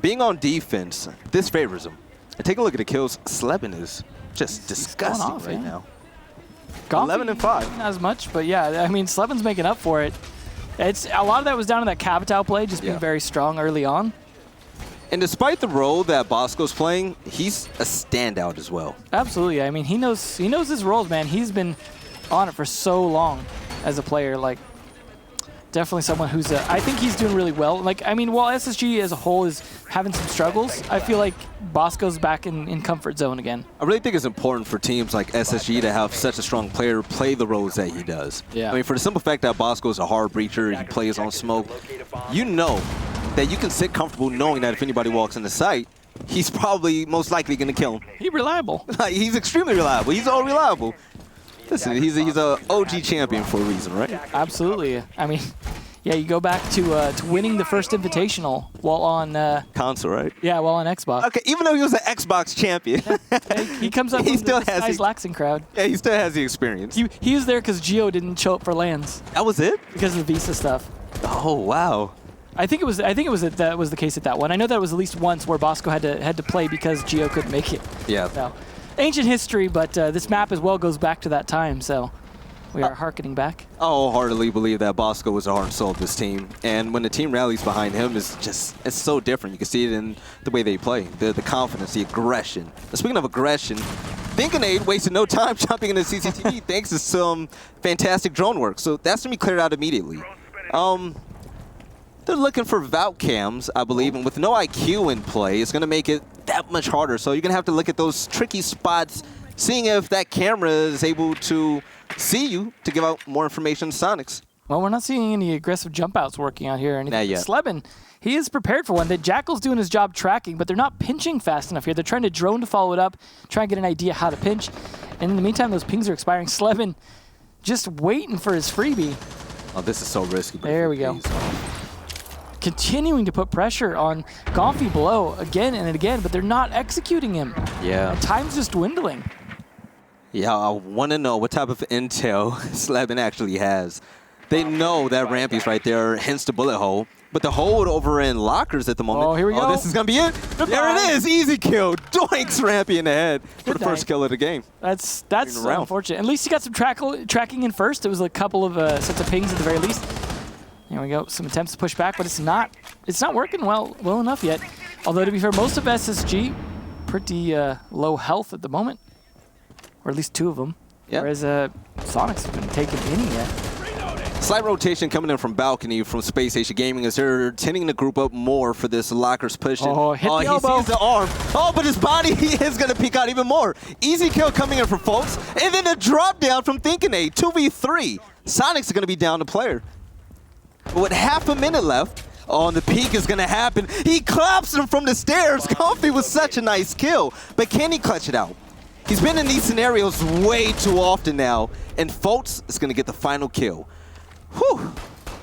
Being on defense, this favors them. And take a look at the kills. Sleben is just disgusting off, right yeah. now. Gonfi, 11 and 5. Not as much, but yeah, I mean, Sleben's making up for it. It's a lot of that was down to that Capital play, just being very strong early on. And despite the role that Bosco's playing, he's a standout as well. Absolutely. I mean, he knows his roles, man. He's been on it for so long as a player. Like, definitely someone who's I think he's doing really well. Like, I mean, while SSG as a whole is having some struggles, I feel like Bosco's back in comfort zone again. I really think it's important for teams like SSG to have such a strong player play the roles that he does. Yeah. I mean, for the simple fact that Bosco's a hard breacher, he plays on smoke, you know that you can sit comfortable knowing that if anybody walks in the site, he's probably most likely going to kill him. He's reliable. He's extremely reliable. He's all reliable. Listen, he's a OG champion for a reason, right? Absolutely. I mean, yeah, you go back to winning the first Invitational while on console, right? Yeah, while on Xbox. Okay, even though he was an Xbox champion, he comes up. He still has the Laxing crowd. Yeah, he still has the experience. He was there because Gio didn't show up for LANs. That was it? Because of the visa stuff. Oh wow. I think it was that was the case at that one. I know that was at least once where Bosco had to play because Gio couldn't make it. Yeah. So, ancient history, but this map as well goes back to that time. So we are hearkening back. I wholeheartedly believe that Bosco was the heart and soul of this team. And when the team rallies behind him, it's so different. You can see it in the way they play, the confidence, the aggression. And speaking of aggression, Thinkinade wasted no time jumping into CCTV thanks to some fantastic drone work. So that's going to be cleared out immediately. They're looking for Vault cams, I believe, and with no IQ in play, it's going to make it that much harder. So you're going to have to look at those tricky spots, seeing if that camera is able to see you to give out more information to Soniqs. Well, we're not seeing any aggressive jump outs working out here or anything. Not yet. Sleben, he is prepared for one. The Jackal's doing his job tracking, but they're not pinching fast enough here. They're trying to drone to follow it up, try and get an idea how to pinch. And in the meantime, those pings are expiring. Sleben just waiting for his freebie. Oh, this is so risky. There we go. Continuing to put pressure on Gonfi below again and again, but they're not executing him. Yeah. And time's just dwindling. Yeah, I want to know what type of intel Slevin actually has. They know that Rampy's right there, hence the bullet hole. But the hold over in lockers at the moment. Oh, here we go. This is going to be it. Goodbye. There it is. Easy kill. Doinks Rampy in the head for the first kill of the game. That's unfortunate. At least you got some tracking in first. It was a couple of sets of pings at the very least. Here we go. Some attempts to push back, but it's not working well enough yet. Although, to be fair, most of SSG pretty low health at the moment. Or at least two of them. Yeah. Whereas Soniqs have been taking any yet. Slight rotation coming in from balcony from Spacestation Gaming as they're tending to group up more for this lockers push. Oh, hit the elbow. He sees the arm. Oh, but his body is going to peek out even more. Easy kill coming in from Folks. And then a drop down from Thinking A. 2v3. Soniqs are going to be down the player. But with half a minute left, oh, the peak is going to happen. He claps him from the stairs. Comfy was such a nice kill. But can he clutch it out? He's been in these scenarios way too often now. And Folks is going to get the final kill. Whew,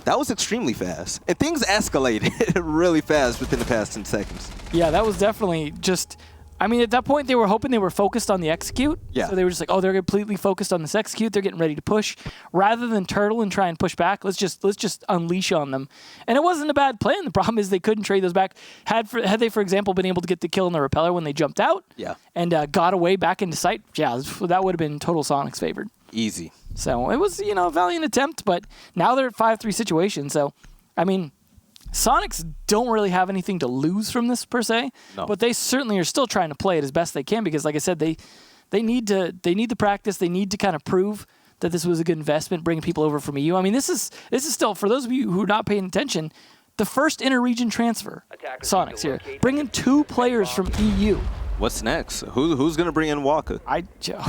that was extremely fast. And things escalated really fast within the past 10 seconds. Yeah, that was definitely just, I mean, at that point, they were hoping they were focused on the execute. Yeah. So they were just like, oh, they're completely focused on this execute. They're getting ready to push. Rather than turtle and try and push back, let's just unleash on them. And it wasn't a bad plan. The problem is they couldn't trade those back. Had they, for example, been able to get the kill on the repeller when they jumped out and got away back into sight, yeah, that would have been total Soniqs favored. Easy. So it was, a valiant attempt, but now they're at 5-3 situation. So, I mean, Soniqs don't really have anything to lose from this per se, but they certainly are still trying to play it as best they can because, like I said, they need the practice. They need to kind of prove that this was a good investment, bringing people over from EU. I mean, this is still, for those of you who are not paying attention, the first inter-region transfer. Soniqs here, bringing 2 players from EU. What's next? Who's gonna bring in Walker?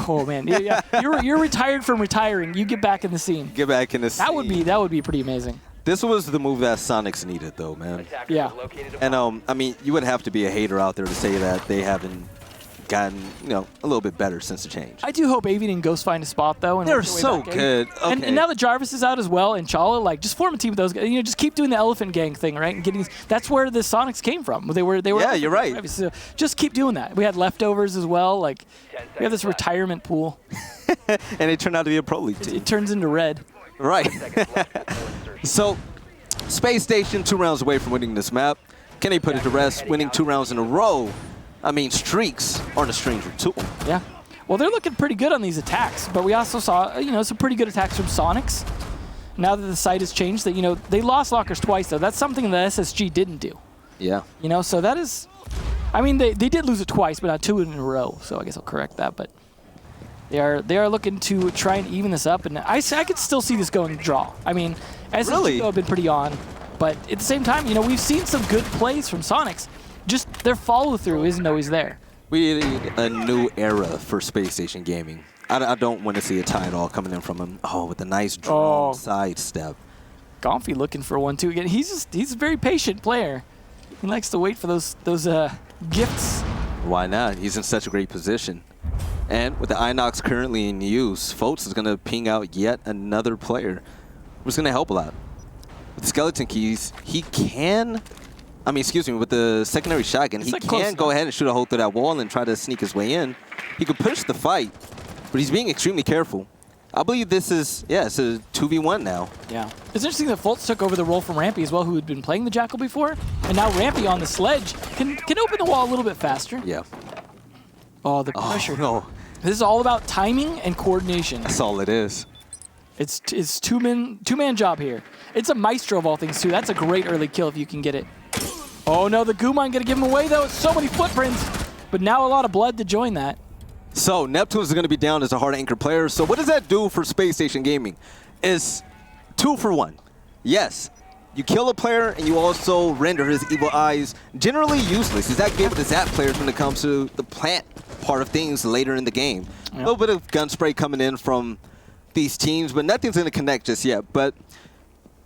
Oh man, yeah. You're retired from retiring. You get back in the scene. Get back in the scene. That would be pretty amazing. This was the move that Soniqs needed, though, man. Yeah. And I mean, you would have to be a hater out there to say that they haven't gotten a little bit better since the change. I do hope Avian and Ghost find a spot though. And they're so good. Okay. And now that Jarvis is out as well, and Chala, like, just form a team with those guys. Just keep doing the elephant gang thing, right? And that's where the Soniqs came from. They were. Yeah, you're right. Right? So just keep doing that. We had leftovers as well. Like, we have this retirement pool. And it turned out to be a pro league team. It turns into red. Right. So, Space Station 2 rounds away from winning this map. Can they put it to rest? Winning 2 rounds in a row. I mean, streaks aren't a stranger to them. Yeah. Well, they're looking pretty good on these attacks, but we also saw, some pretty good attacks from Soniqs. Now that the site has changed, that they lost lockers twice, though. That's something that SSG didn't do. Yeah. So that is, I mean, they did lose it twice, but not 2 in a row. So I guess I'll correct that. But they are looking to try and even this up, and I could still see this going draw. I mean, SSG have been pretty on, but at the same time, we've seen some good plays from Soniqs. Just their follow-through isn't always there. We need a new era for Space Station Gaming. I don't want to see a tie at all coming in from him. Oh, with a nice drone sidestep. Comfy looking for one, too. Again, he's a very patient player. He likes to wait for those gifts. Why not? He's in such a great position. And with the Inox currently in use, Folks is going to ping out yet another player, which is going to help a lot. With the skeleton keys, he can... with the secondary shotgun, he can go ahead and shoot a hole through that wall and try to sneak his way in. He could push the fight, but he's being extremely careful. I believe this is, it's a 2v1 now. Yeah. It's interesting that Foltz took over the role from Rampy as well, who had been playing the Jackal before. And now Rampy on the sledge can open the wall a little bit faster. Yeah. Oh, the pressure. No. This is all about timing and coordination. That's all it is. It's two-man job here. It's a maestro of all things, too. That's a great early kill if you can get it. Oh no, the goo mine gonna give him away though. It's so many footprints, but now a lot of blood to join that. So Neptune is gonna be down as a hard anchor player. So what does that do for Space Station Gaming? It's 2 for 1. Yes, you kill a player and you also render his evil eyes generally useless. He's that good with the zap players when it comes to the plant part of things later in the game. Yep. A little bit of gun spray coming in from these teams, but nothing's gonna connect just yet. But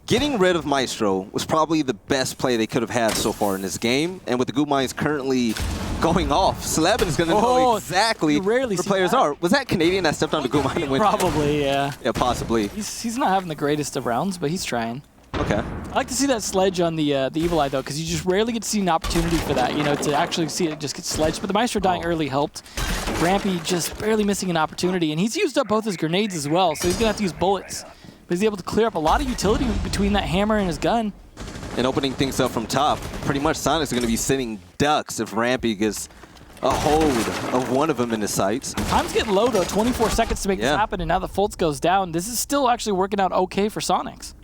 getting rid of Maestro was probably the best play they could have had so far in this game. And with the Goo Mines currently going off, Slevin is going to know exactly where the players are. Was that Canadian that stepped on the Goo Mine and went? Probably, yeah. Yeah, possibly. He's not having the greatest of rounds, but he's trying. Okay. I like to see that sledge on the Evil Eye, though, because you just rarely get to see an opportunity for that, you know, to actually see it just get sledged. But the Maestro dying early helped. Rampy just barely missing an opportunity, and he's used up both his grenades as well, so he's going to have to use bullets. But he's able to clear up a lot of utility between that hammer and his gun. And opening things up from top, pretty much Soniqs are going to be sitting ducks if Rampy gets a hold of one of them in his sights. Time's getting low, though. 24 seconds to make this happen, and now that Fultz goes down, this is still actually working out okay for Soniqs.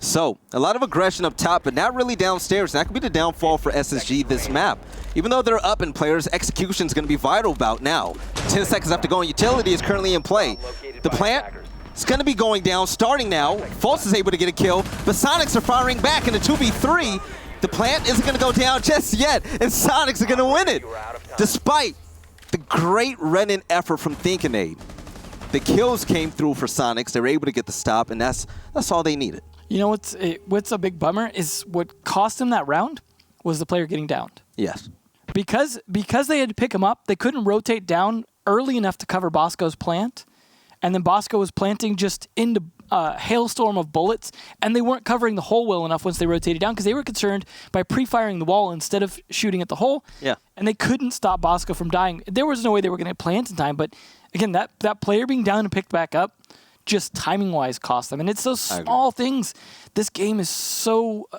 So, a lot of aggression up top, but not really downstairs. That could be the downfall for SSG this map. Even though they're up in players, execution is going to be vital about now. 10 seconds after going, utility is currently in play. The plant is going to be going down, starting now. Fultz is able to get a kill, but Soniqs are firing back in a 2v3. The plant isn't going to go down just yet, and Soniqs are going to win it. Despite the great run-in effort from Thinkinade, the kills came through for Soniqs. They were able to get the stop, and that's all they needed. You know what's a big bummer is what cost him that round was the player getting downed. Yes. Because they had to pick him up, they couldn't rotate down early enough to cover Bosco's plant, and then Bosco was planting just into a hailstorm of bullets, and they weren't covering the hole well enough once they rotated down because they were concerned by pre-firing the wall instead of shooting at the hole. Yeah. And they couldn't stop Bosco from dying. There was no way they were going to plant in time, but again, that player being down and picked back up, just timing-wise cost them. And it's those small things. This game is so,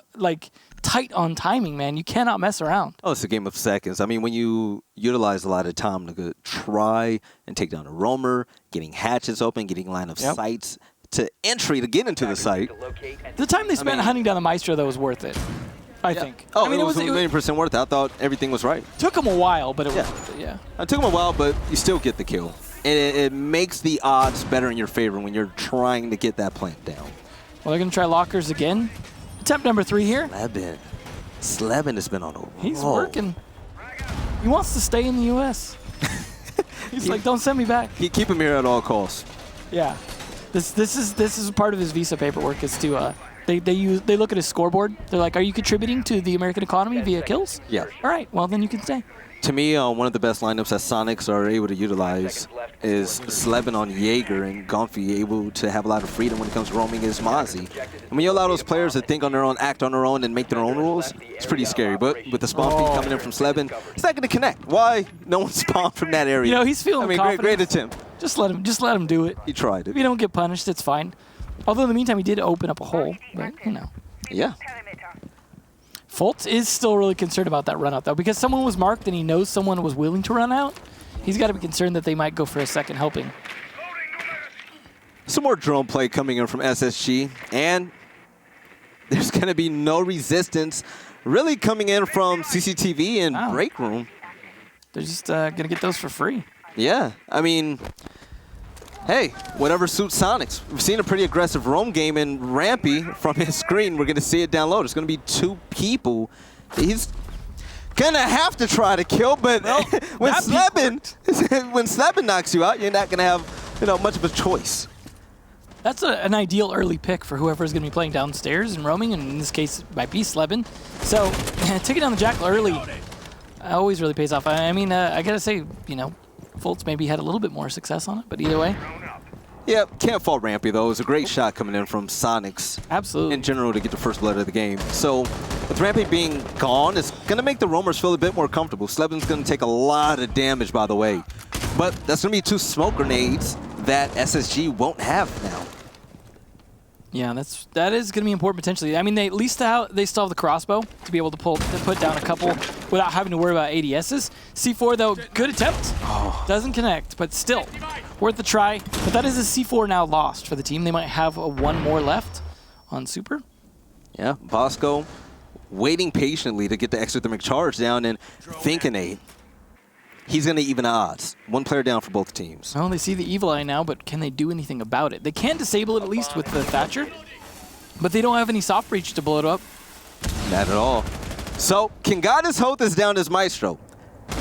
tight on timing, man. You cannot mess around. Oh, it's a game of seconds. I mean, when you utilize a lot of time to try and take down a roamer, getting hatches open, getting line of sights to entry to get into the site. The time they spent hunting down the Maestro, though, was worth it, I think. Oh, I mean, it was a million% worth it. I thought everything was right. Took them a while, but it was, It took them a while, but you still get the kill. And it makes the odds better in your favor when you're trying to get that plant down. Well, they're going to try lockers again. Attempt number 3 here. Slebin has been on a roll. He's working. He wants to stay in the U.S. He's like, don't send me back. Keep him here at all costs. Yeah. This is part of his visa paperwork is to they look at his scoreboard. They're like, are you contributing to the American economy via kills? Yeah. All right. Well, then you can stay. To me, one of the best lineups that Soniqs are able to utilize is Slebin on Jaeger and Gumphy able to have a lot of freedom when it comes to roaming as Mozzie. And when you allow those players to think on their own, act on their own, and make their own rules, it's pretty scary. But with the spawn feed coming in from Slebin, it's not going to connect. Why? No one spawned from that area. You know, he's feeling confident. Great attempt. Just let him do it. He tried it. If you don't get punished, it's fine. Although in the meantime, he did open up a hole, but you know. Yeah. Fultz is still really concerned about that run out, though, because someone was marked and he knows someone was willing to run out. He's got to be concerned that they might go for a second helping. Some more drone play coming in from SSG, and there's going to be no resistance really coming in from CCTV and Break Room. They're just going to get those for free. Yeah, I mean, hey, whatever suits Soniqs. We've seen a pretty aggressive roam game in Rampy from his screen. We're going to see it down low. There's going to be 2 people. He's going to have to try to kill, but when Slebin knocks you out, you're not going to have much of a choice. That's an ideal early pick for whoever is going to be playing downstairs and roaming, and in this case, it might be Slebin. So taking down the Jackal early always really pays off. I mean, I got to say, Fultz maybe had a little bit more success on it, but either way. Yeah, can't fault Rampy, though. It was a great shot coming in from Soniqs. Absolutely. In general, to get the first blood of the game. So, with Rampy being gone, it's going to make the roamers feel a bit more comfortable. Slebin's going to take a lot of damage, by the way. But that's going to be 2 smoke grenades that SSG won't have now. Yeah, that is going to be important potentially. I mean, they still have the crossbow to be able to put down a couple without having to worry about ADSs. C4 though, good attempt. Doesn't connect, but still worth the try. But that is a C4 now lost for the team. They might have one more left on Super. Yeah, Bosco waiting patiently to get the exothermic charge down, and Thinkinade, he's going to even odds. 1 player down for both teams. Well, they see the Evil Eye now, but can they do anything about it? They can disable it at least with the Thatcher, but they don't have any soft breach to blow it up. Not at all. So, Kingadas Hoth is down as Maestro.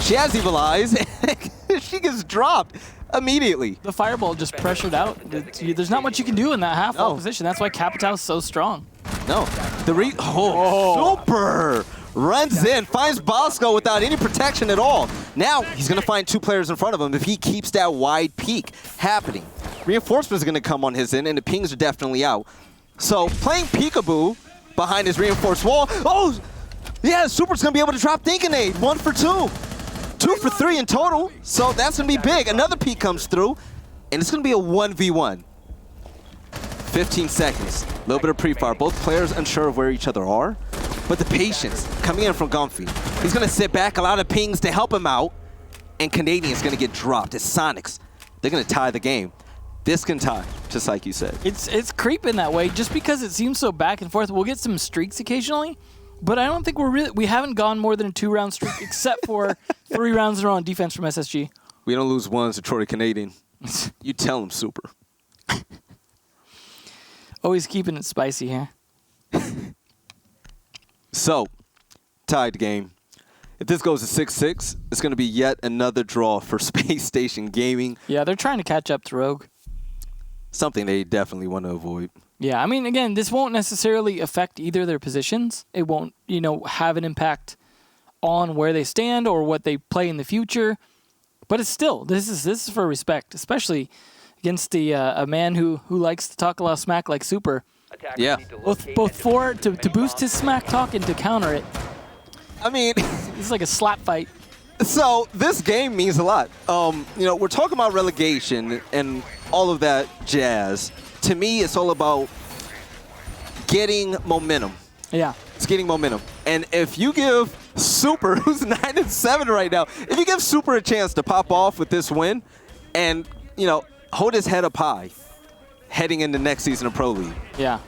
She has Evil Eyes, and she gets dropped immediely. The Fireball just pressured out. There's not much you can do in that half-wall position. That's why Capitao is so strong. No. Super! Runs in, finds Bosco without any protection at all. Now, he's going to find 2 players in front of him if he keeps that wide peak happening. Reinforcements are going to come on his end, and the pings are definitely out. So playing peekaboo behind his reinforced wall. Oh, yeah, Super's going to be able to drop Thinkinade. 1 for 2. 2 for 3 in total. So that's going to be big. Another peek comes through, and it's going to be a 1v1. 15 seconds. A little bit of pre-fire. Both players unsure of where each other are, but the patience coming in from Gumphy. He's going to sit back, a lot of pings to help him out, and Canadian's going to get dropped. It's Soniqs. They're going to tie the game. This can tie, just like you said. It's creeping that way just because it seems so back and forth. We'll get some streaks occasionally, but I don't think we haven't gone more than a 2-round streak except for 3 rounds in a row on defense from SSG. We don't lose ones to Troy Canadian. You tell him, Super. Always keeping it spicy here. So, tied game. If this goes to 6-6, it's going to be yet another draw for Space Station Gaming. Yeah, they're trying to catch up to Rogue. Something they definitely want to avoid. Yeah, I mean, again, this won't necessarily affect either their positions. It won't, have an impact on where they stand or what they play in the future. But it's still, this is for respect, especially against a man who likes to talk a lot of smack like Super. Yeah. Both to boost his smack talk and to counter it. I mean, it's like a slap fight. So this game means a lot. We're talking about relegation and all of that jazz. To me, it's all about getting momentum. Yeah. It's getting momentum. And if you give Super, who's 9-7 right now, if you give Super a chance to pop off with this win and, hold his head up high heading into next season of Pro League. Yeah.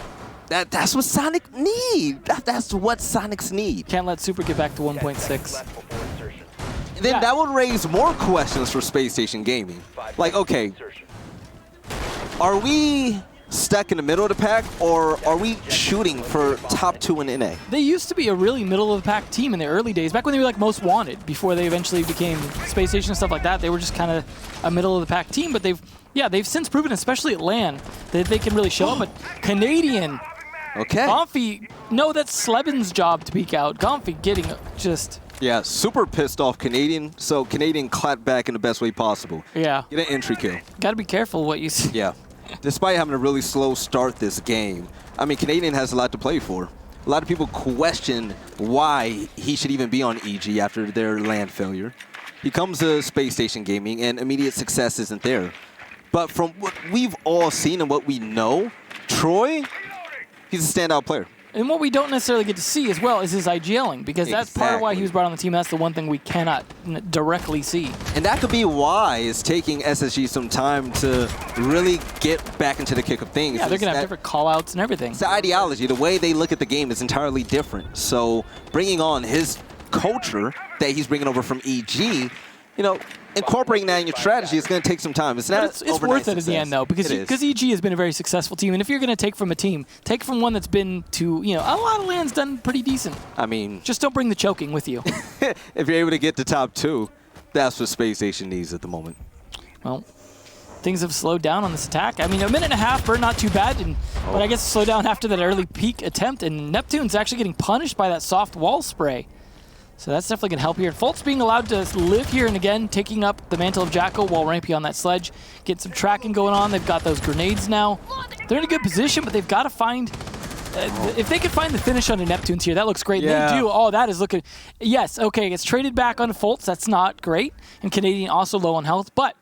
That's what Sonic need. That's what Sonics need. Can't let Super get back to 1.6. Then that would raise more questions for Space Station Gaming. Like, okay, are we stuck in the middle of the pack, or are we shooting for top 2 in NA? They used to be a really middle-of-the-pack team in the early days, back when they were like most wanted, before they eventually became Space Station and stuff like that. They were just kind of a middle-of-the-pack team, but they've since proven, especially at LAN, that they can really show up. But Canadian, okay, Gomfy, no, that's Sleben's job to peek out. Gomfy getting just... Yeah, Super pissed off Canadian, so Canadian clapped back in the best way possible. Yeah. Get an entry kill. Got to be careful what you see. Yeah. Despite having a really slow start this game, I mean, Canadian has a lot to play for. A lot of people question why he should even be on EG after their LAN failure. He comes to Space Station Gaming, and immediate success isn't there. But from what we've all seen and what we know, Troy, he's a standout player. And what we don't necessarily get to see as well is his IGLing, because that's part of why he was brought on the team. That's the one thing we cannot directly see. And that could be why it's taking SSG some time to really get back into the kick of things. Yeah, they're going to have different call-outs and everything. It's the ideology. The way they look at the game is entirely different. So bringing on his culture that he's bringing over from EG, incorporating that in your strategy is going to take some time. It's not it's worth it in the end, though, because EG has been a very successful team. And if you're going to take from a team, take from one that's been to, a lot of LAN's done pretty decent. I mean... Just don't bring the choking with you. If you're able to get to top 2, that's what Space Station needs at the moment. Well, things have slowed down on this attack. I mean, a minute and a half, Burn, not too bad. But I guess slow down after that early peak attempt. And Neptune's actually getting punished by that soft wall spray. So that's definitely going to help here. Fultz being allowed to live here, and again, taking up the mantle of Jackal while Rampy on that sledge. Get some tracking going on. They've got those grenades now. They're in a good position, but they've got to find... if they could find the finish on the Neptunes here, that looks great. Yeah. They do. Oh, that is looking... Yes, okay, it's traded back on Fultz. That's not great. And Canadian also low on health, but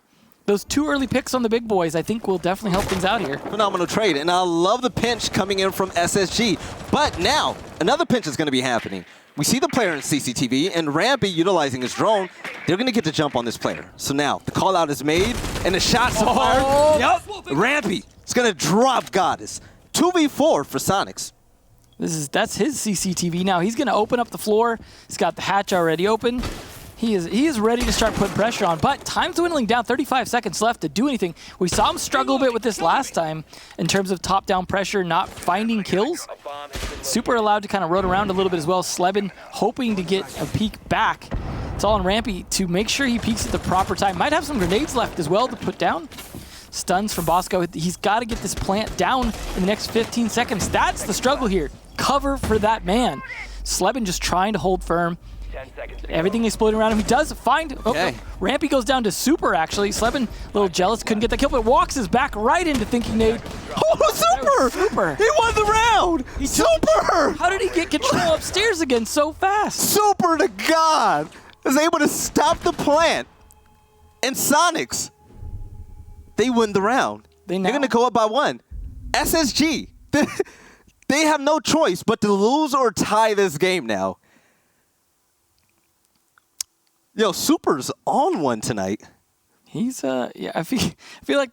those 2 early picks on the big boys, I think, will definitely help things out here. Phenomenal trade, and I love the pinch coming in from SSG. But now, another pinch is going to be happening. We see the player in CCTV, and Rampy utilizing his drone. They're going to get to jump on this player. So now, the call-out is made, and the shots are fired. Yep, Rampy is going to drop Goddess. 2v4 for Soniqs. That's his CCTV now. He's going to open up the floor. He's got the hatch already open. He is ready to start putting pressure on, but time's dwindling down. 35 seconds left to do anything. We saw him struggle a bit with this last time in terms of top-down pressure, not finding kills. Super allowed to kind of road around a little bit as well. Sleben hoping to get a peek back. It's all on Rampy to make sure he peeks at the proper time. Might have some grenades left as well to put down. Stuns from Bosco. He's got to get this plant down in the next 15 seconds. That's the struggle here. Cover for that man. Sleben just trying to hold firm. 10 seconds to go. Everything exploding around him. He does find. Okay. Rampy goes down to Super, actually. Slebin, a little jealous, couldn't get that kill, but walks his back right into thinking nade. Oh, Super! Super. He won the round! Super! How did he get control upstairs again so fast? Super to God! Was able to stop the plant. And Soniqs, they win the round. They're going to go up by 1. SSG, they have no choice but to lose or tie this game now. Yo, Super's on one tonight. He's yeah, I feel like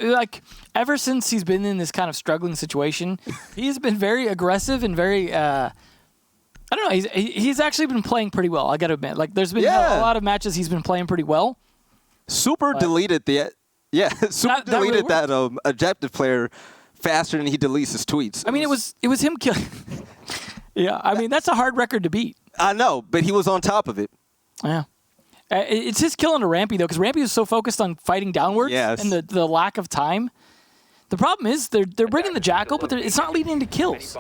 like ever since he's been in this kind of struggling situation, he's been very aggressive and very I don't know, he's actually been playing pretty well, I got to admit. Like there's been a lot of matches he's been playing pretty well. Super deleted the Super deleted that objective player faster than he deletes his tweets. I mean, it was him killing. Yeah, I mean that's a hard record to beat. I know, but he was on top of it. Yeah. It's his killing a Rampy, though, because Rampy is so focused on fighting downwards and the lack of time. The problem is they're bringing the Jackal, but it's not leading into kills.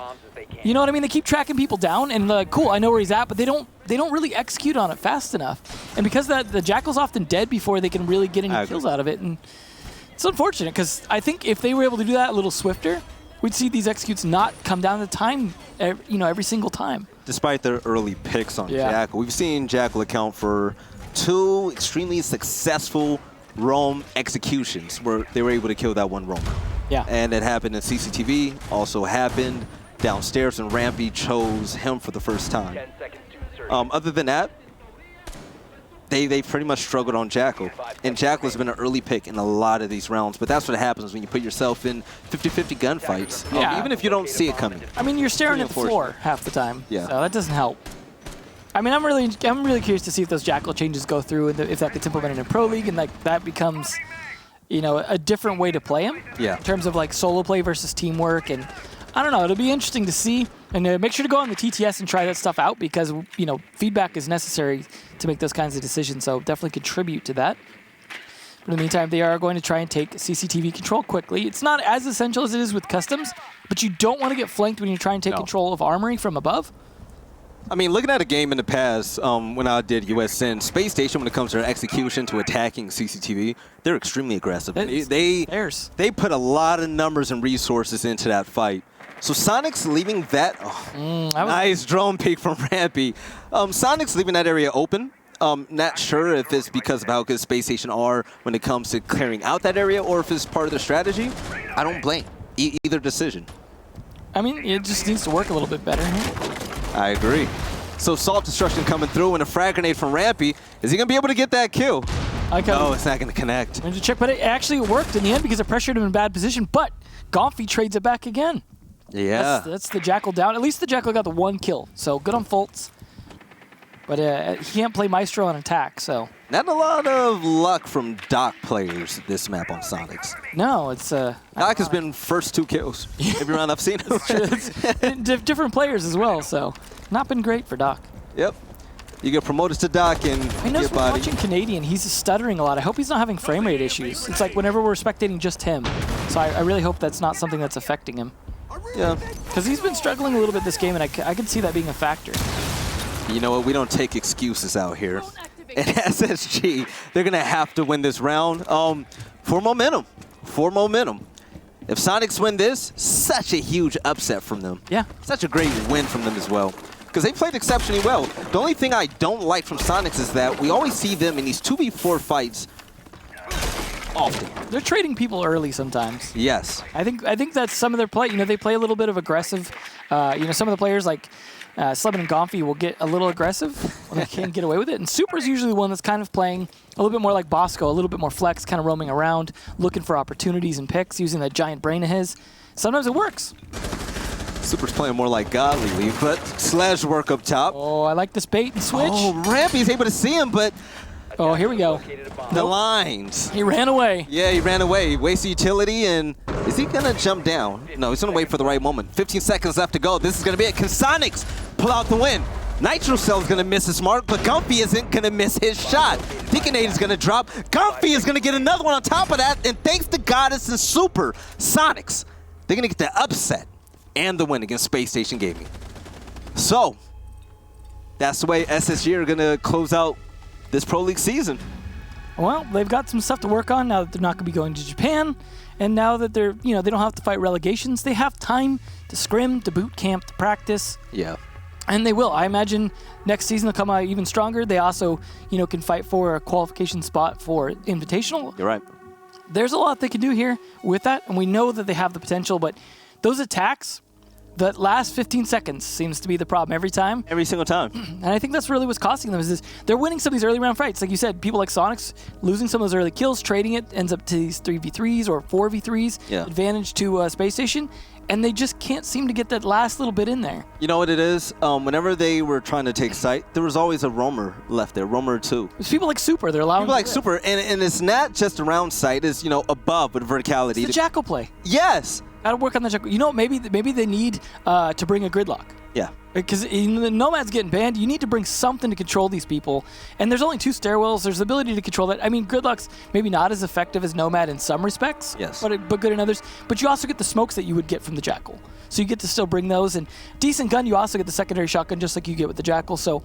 You know what I mean? They keep tracking people down, and cool, I know where he's at, but they don't really execute on it fast enough. And because the Jackal's often dead before they can really get any kills out of it, and it's unfortunate, because I think if they were able to do that a little swifter, we'd see these executes not come down to time, every single time. Despite their early picks on Jackal, we've seen Jackal account for 2 extremely successful roam executions where they were able to kill that one roamer. Yeah. And it happened in CCTV, also happened downstairs, and Rampy chose him for the first time. 10 seconds to insertion. Other than that, they pretty much struggled on Jackal. And Jackal has been an early pick in a lot of these rounds, but that's what happens when you put yourself in 50-50 gunfights, even if you don't see it coming. I mean, you're staring at the floor half the time, so that doesn't help. I mean, I'm really curious to see if those Jackal changes go through and if that gets implemented in Pro League and that becomes, a different way to play him. Yeah. In terms of like solo play versus teamwork, and I don't know, it'll be interesting to see. And make sure to go on the TTS and try that stuff out because feedback is necessary to make those kinds of decisions. So definitely contribute to that. But in the meantime, they are going to try and take CCTV control quickly. It's not as essential as it is with customs, but you don't want to get flanked when you try and take control of Armory from above. I mean, looking at a game in the past, when I did USN, Spacestation, when it comes to their execution to attacking CCTV, they're extremely aggressive. They put a lot of numbers and resources into that fight. So Soniqs leaving that, nice drone peek from Rampy. Soniqs leaving that area open. Not sure if it's because of how good Spacestation are when it comes to clearing out that area or if it's part of their strategy. I don't blame either decision. I mean, it just needs to work a little bit better. I agree. So Salt Destruction coming through and a frag grenade from Rampy. Is he going to be able to get that kill? No, it's not going to connect. To check, but it actually worked in the end because it pressured him in bad position, but Gomfy trades it back again. Yeah. That's the Jackal down. At least the Jackal got the 1 kill, so good on Fultz. But he can't play Maestro on attack, so. Not a lot of luck from Doc players this map on Soniqs. No, it's Doc has been first 2 kills every round I've seen him. Different players as well, so not been great for Doc. Yep. You get promoted to Doc and I know, watching Canadian, he's stuttering a lot. I hope he's not having frame rate issues. It's like whenever we're spectating just him. So I really hope that's not something that's affecting him. Yeah. Because he's been struggling a little bit this game, and I can see that being a factor. You know what? We don't take excuses out here. And SSG, they're going to have to win this round for momentum. For momentum. If Soniqs win this, such a huge upset from them. Yeah. Such a great win from them as well. Because they played exceptionally well. The only thing I don't like from Soniqs is that we always see them in these 2v4 fights often. They're trading people early sometimes. Yes. I think that's some of their play. They play a little bit of aggressive. Some of the players like Slebin and Gomfy will get a little aggressive when they can't get away with it. And Super's usually one that's kind of playing a little bit more like Bosco, a little bit more flex, kind of roaming around, looking for opportunities and picks, using that giant brain of his. Sometimes it works. Super's playing more like Godly League, but Sledge work up top. Oh, I like this bait and switch. Oh, Rampy's able to see him, but oh, here we go. The lines. He ran away. Yeah, he ran away. Wasted utility, and is he going to jump down? No, he's going to wait for the right moment. 15 seconds left to go. This is going to be it. Can Soniqs pull out the win? Nitro Cell is going to miss his mark, but Gomfy isn't going to miss his shot. Deaconade is going to drop. Gomfy is going to get another one on top of that, and thanks to Goddess and Super, Soniqs, they're going to get the upset and the win against Space Station Gaming. So, that's the way SSG are going to close out this Pro League season. Well, they've got some stuff to work on now that they're not going to be going to Japan, and now that they're, they don't have to fight relegations. They have time to scrim, to boot camp, to practice. Yeah. And they will. I imagine next season they'll come out even stronger. They also, can fight for a qualification spot for Invitational. You're right. There's a lot they can do here with that, and we know that they have the potential, but those attacks, that last 15 seconds seems to be the problem every time. Every single time. And I think that's really what's costing them is this. They're winning some of these early round fights. Like you said, people like Soniqs losing some of those early kills, trading it, ends up to these 3v3s or 4v3s, advantage to Space Station, and they just can't seem to get that last little bit in there. You know what it is? Whenever they were trying to take site, there was always a roamer left there, roamer or two. There's people like Super. They're allowing people like Super, and it's not just around site. It's, above with verticality. It's the Jackal play. Yes. Got to work on the Jackal. Maybe they need to bring a gridlock. Yeah. Because the Nomad's getting banned. You need to bring something to control these people. And there's only 2 stairwells. There's the ability to control that. I mean, Gridlock's maybe not as effective as Nomad in some respects. Yes. But good in others. But you also get the smokes that you would get from the Jackal. So you get to still bring those. And decent gun, you also get the secondary shotgun just like you get with the Jackal. So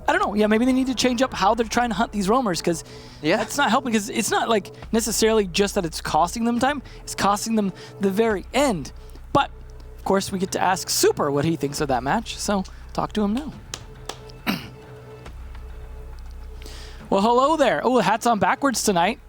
I don't know. Yeah, maybe they need to change up how they're trying to hunt these roamers because that's not helping. Because it's not like necessarily just that it's costing them time. It's costing them the very end. But of course, we get to ask Super what he thinks of that match, so talk to him now. Well, hello there. Oh, the hat's on backwards tonight.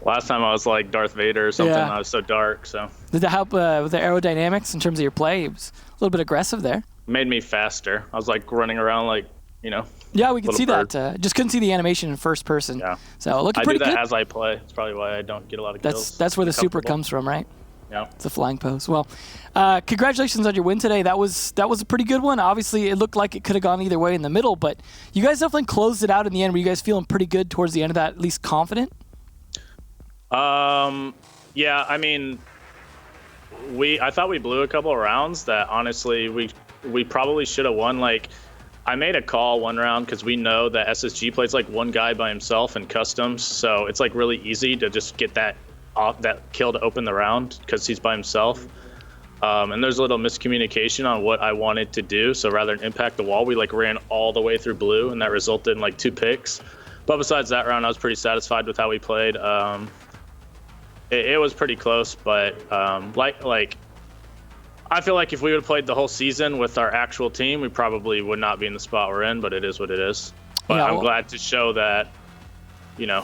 Last time I was like Darth Vader or something. I was so dark, so. Did that help with the aerodynamics in terms of your play? It was a little bit aggressive there. Made me faster. I was like running around like, Yeah, we could see bird. that. Just couldn't see the animation in first person. Yeah. So looking pretty good. I do that as I play. It's probably why I don't get a lot of kills. That's where the Super comes from, right? Yeah. It's a flying pose. Well, congratulations on your win today. That was a pretty good one. Obviously, it looked like it could have gone either way in the middle, but you guys definitely closed it out in the end. Were you guys feeling pretty good towards the end of that, at least confident? Yeah, I mean, I thought we blew a couple of rounds that honestly we probably should have won. Like, I made a call one round because we know that SSG plays like one guy by himself in customs, so it's like really easy to just get that kill to open the round because he's by himself. And there's a little miscommunication on what I wanted to do. So rather than impact the wall, we like ran all the way through blue, and that resulted in like 2 picks. But besides that round, I was pretty satisfied with how we played. It was pretty close, but like I feel like if we would have played the whole season with our actual team, we probably would not be in the spot we're in. But it is what it is. But I'm glad to show that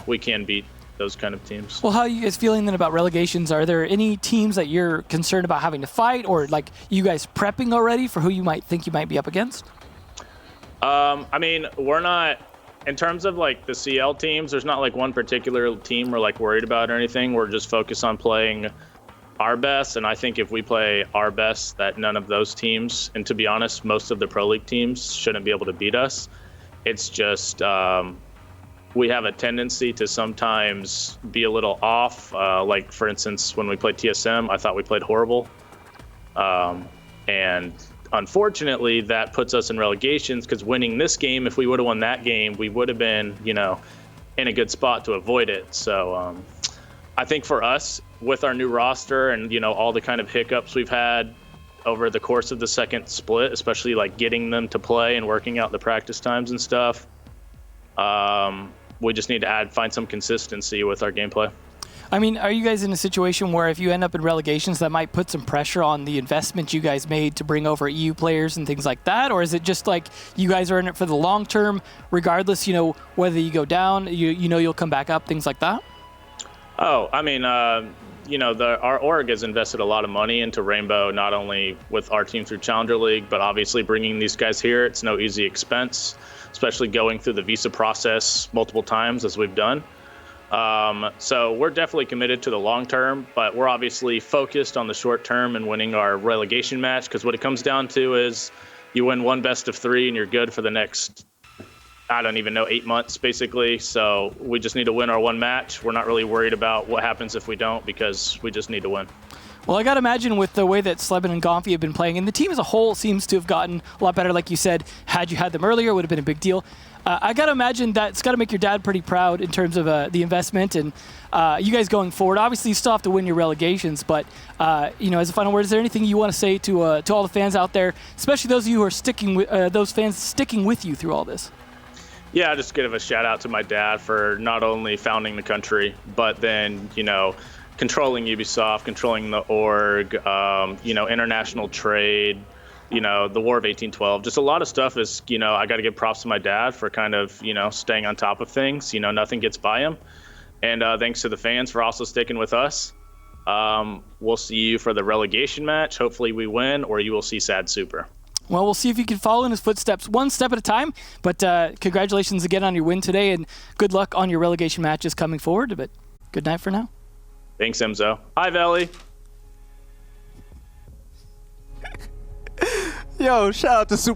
we can beat those kind of teams. Well, how are you guys feeling then about relegations? Are there any teams that you're concerned about having to fight, or like you guys prepping already for who you might think you might be up against? I mean, we're not, in terms of like the CL teams, there's not like one particular team we're like worried about or anything. We're just focused on playing our best, and I think if we play our best, that none of those teams, and to be honest, most of the Pro League teams shouldn't be able to beat us. It's just we have a tendency to sometimes be a little off. Like, for instance, when we played TSM, I thought we played horrible. And unfortunately, that puts us in relegations because winning this game, if we would have won that game, we would have been, in a good spot to avoid it. So I think for us, with our new roster and, all the kind of hiccups we've had over the course of the second split, especially like getting them to play and working out the practice times and stuff, we just need to find some consistency with our gameplay. I mean, are you guys in a situation where if you end up in relegations, that might put some pressure on the investment you guys made to bring over EU players and things like that? Or is it just like you guys are in it for the long term, regardless, whether you go down, you'll come back up, things like that? Oh, I mean, our org has invested a lot of money into Rainbow, not only with our team through Challenger League, but obviously bringing these guys here. It's no easy expense, especially going through the visa process multiple times as we've done. So we're definitely committed to the long term, but we're obviously focused on the short term and winning our relegation match, because what it comes down to is you win one best of 3 and you're good for the next, I don't even know, 8 months basically. So we just need to win our one match. We're not really worried about what happens if we don't, because we just need to win. Well, I got to imagine with the way that Slebin and Gomfy have been playing, and the team as a whole seems to have gotten a lot better. Like you said, had you had them earlier, it would have been a big deal. I got to imagine that's got to make your dad pretty proud in terms of the investment and you guys going forward. Obviously, you still have to win your relegations, but as a final word, is there anything you want to say to all the fans out there, especially those of you who are sticking with those fans sticking with you through all this? Yeah, just give a shout out to my dad for not only founding the country, but then controlling Ubisoft, controlling the org, international trade. The War of 1812, just a lot of stuff is, I got to give props to my dad for kind of, staying on top of things. Nothing gets by him. And thanks to the fans for also sticking with us. We'll see you for the relegation match. Hopefully we win, or you will see Sad Super. Well, we'll see if you can follow in his footsteps one step at a time. But congratulations again on your win today, and good luck on your relegation matches coming forward. But good night for now. Thanks, Emzo. Hi, Valley. Yo, shout out to Super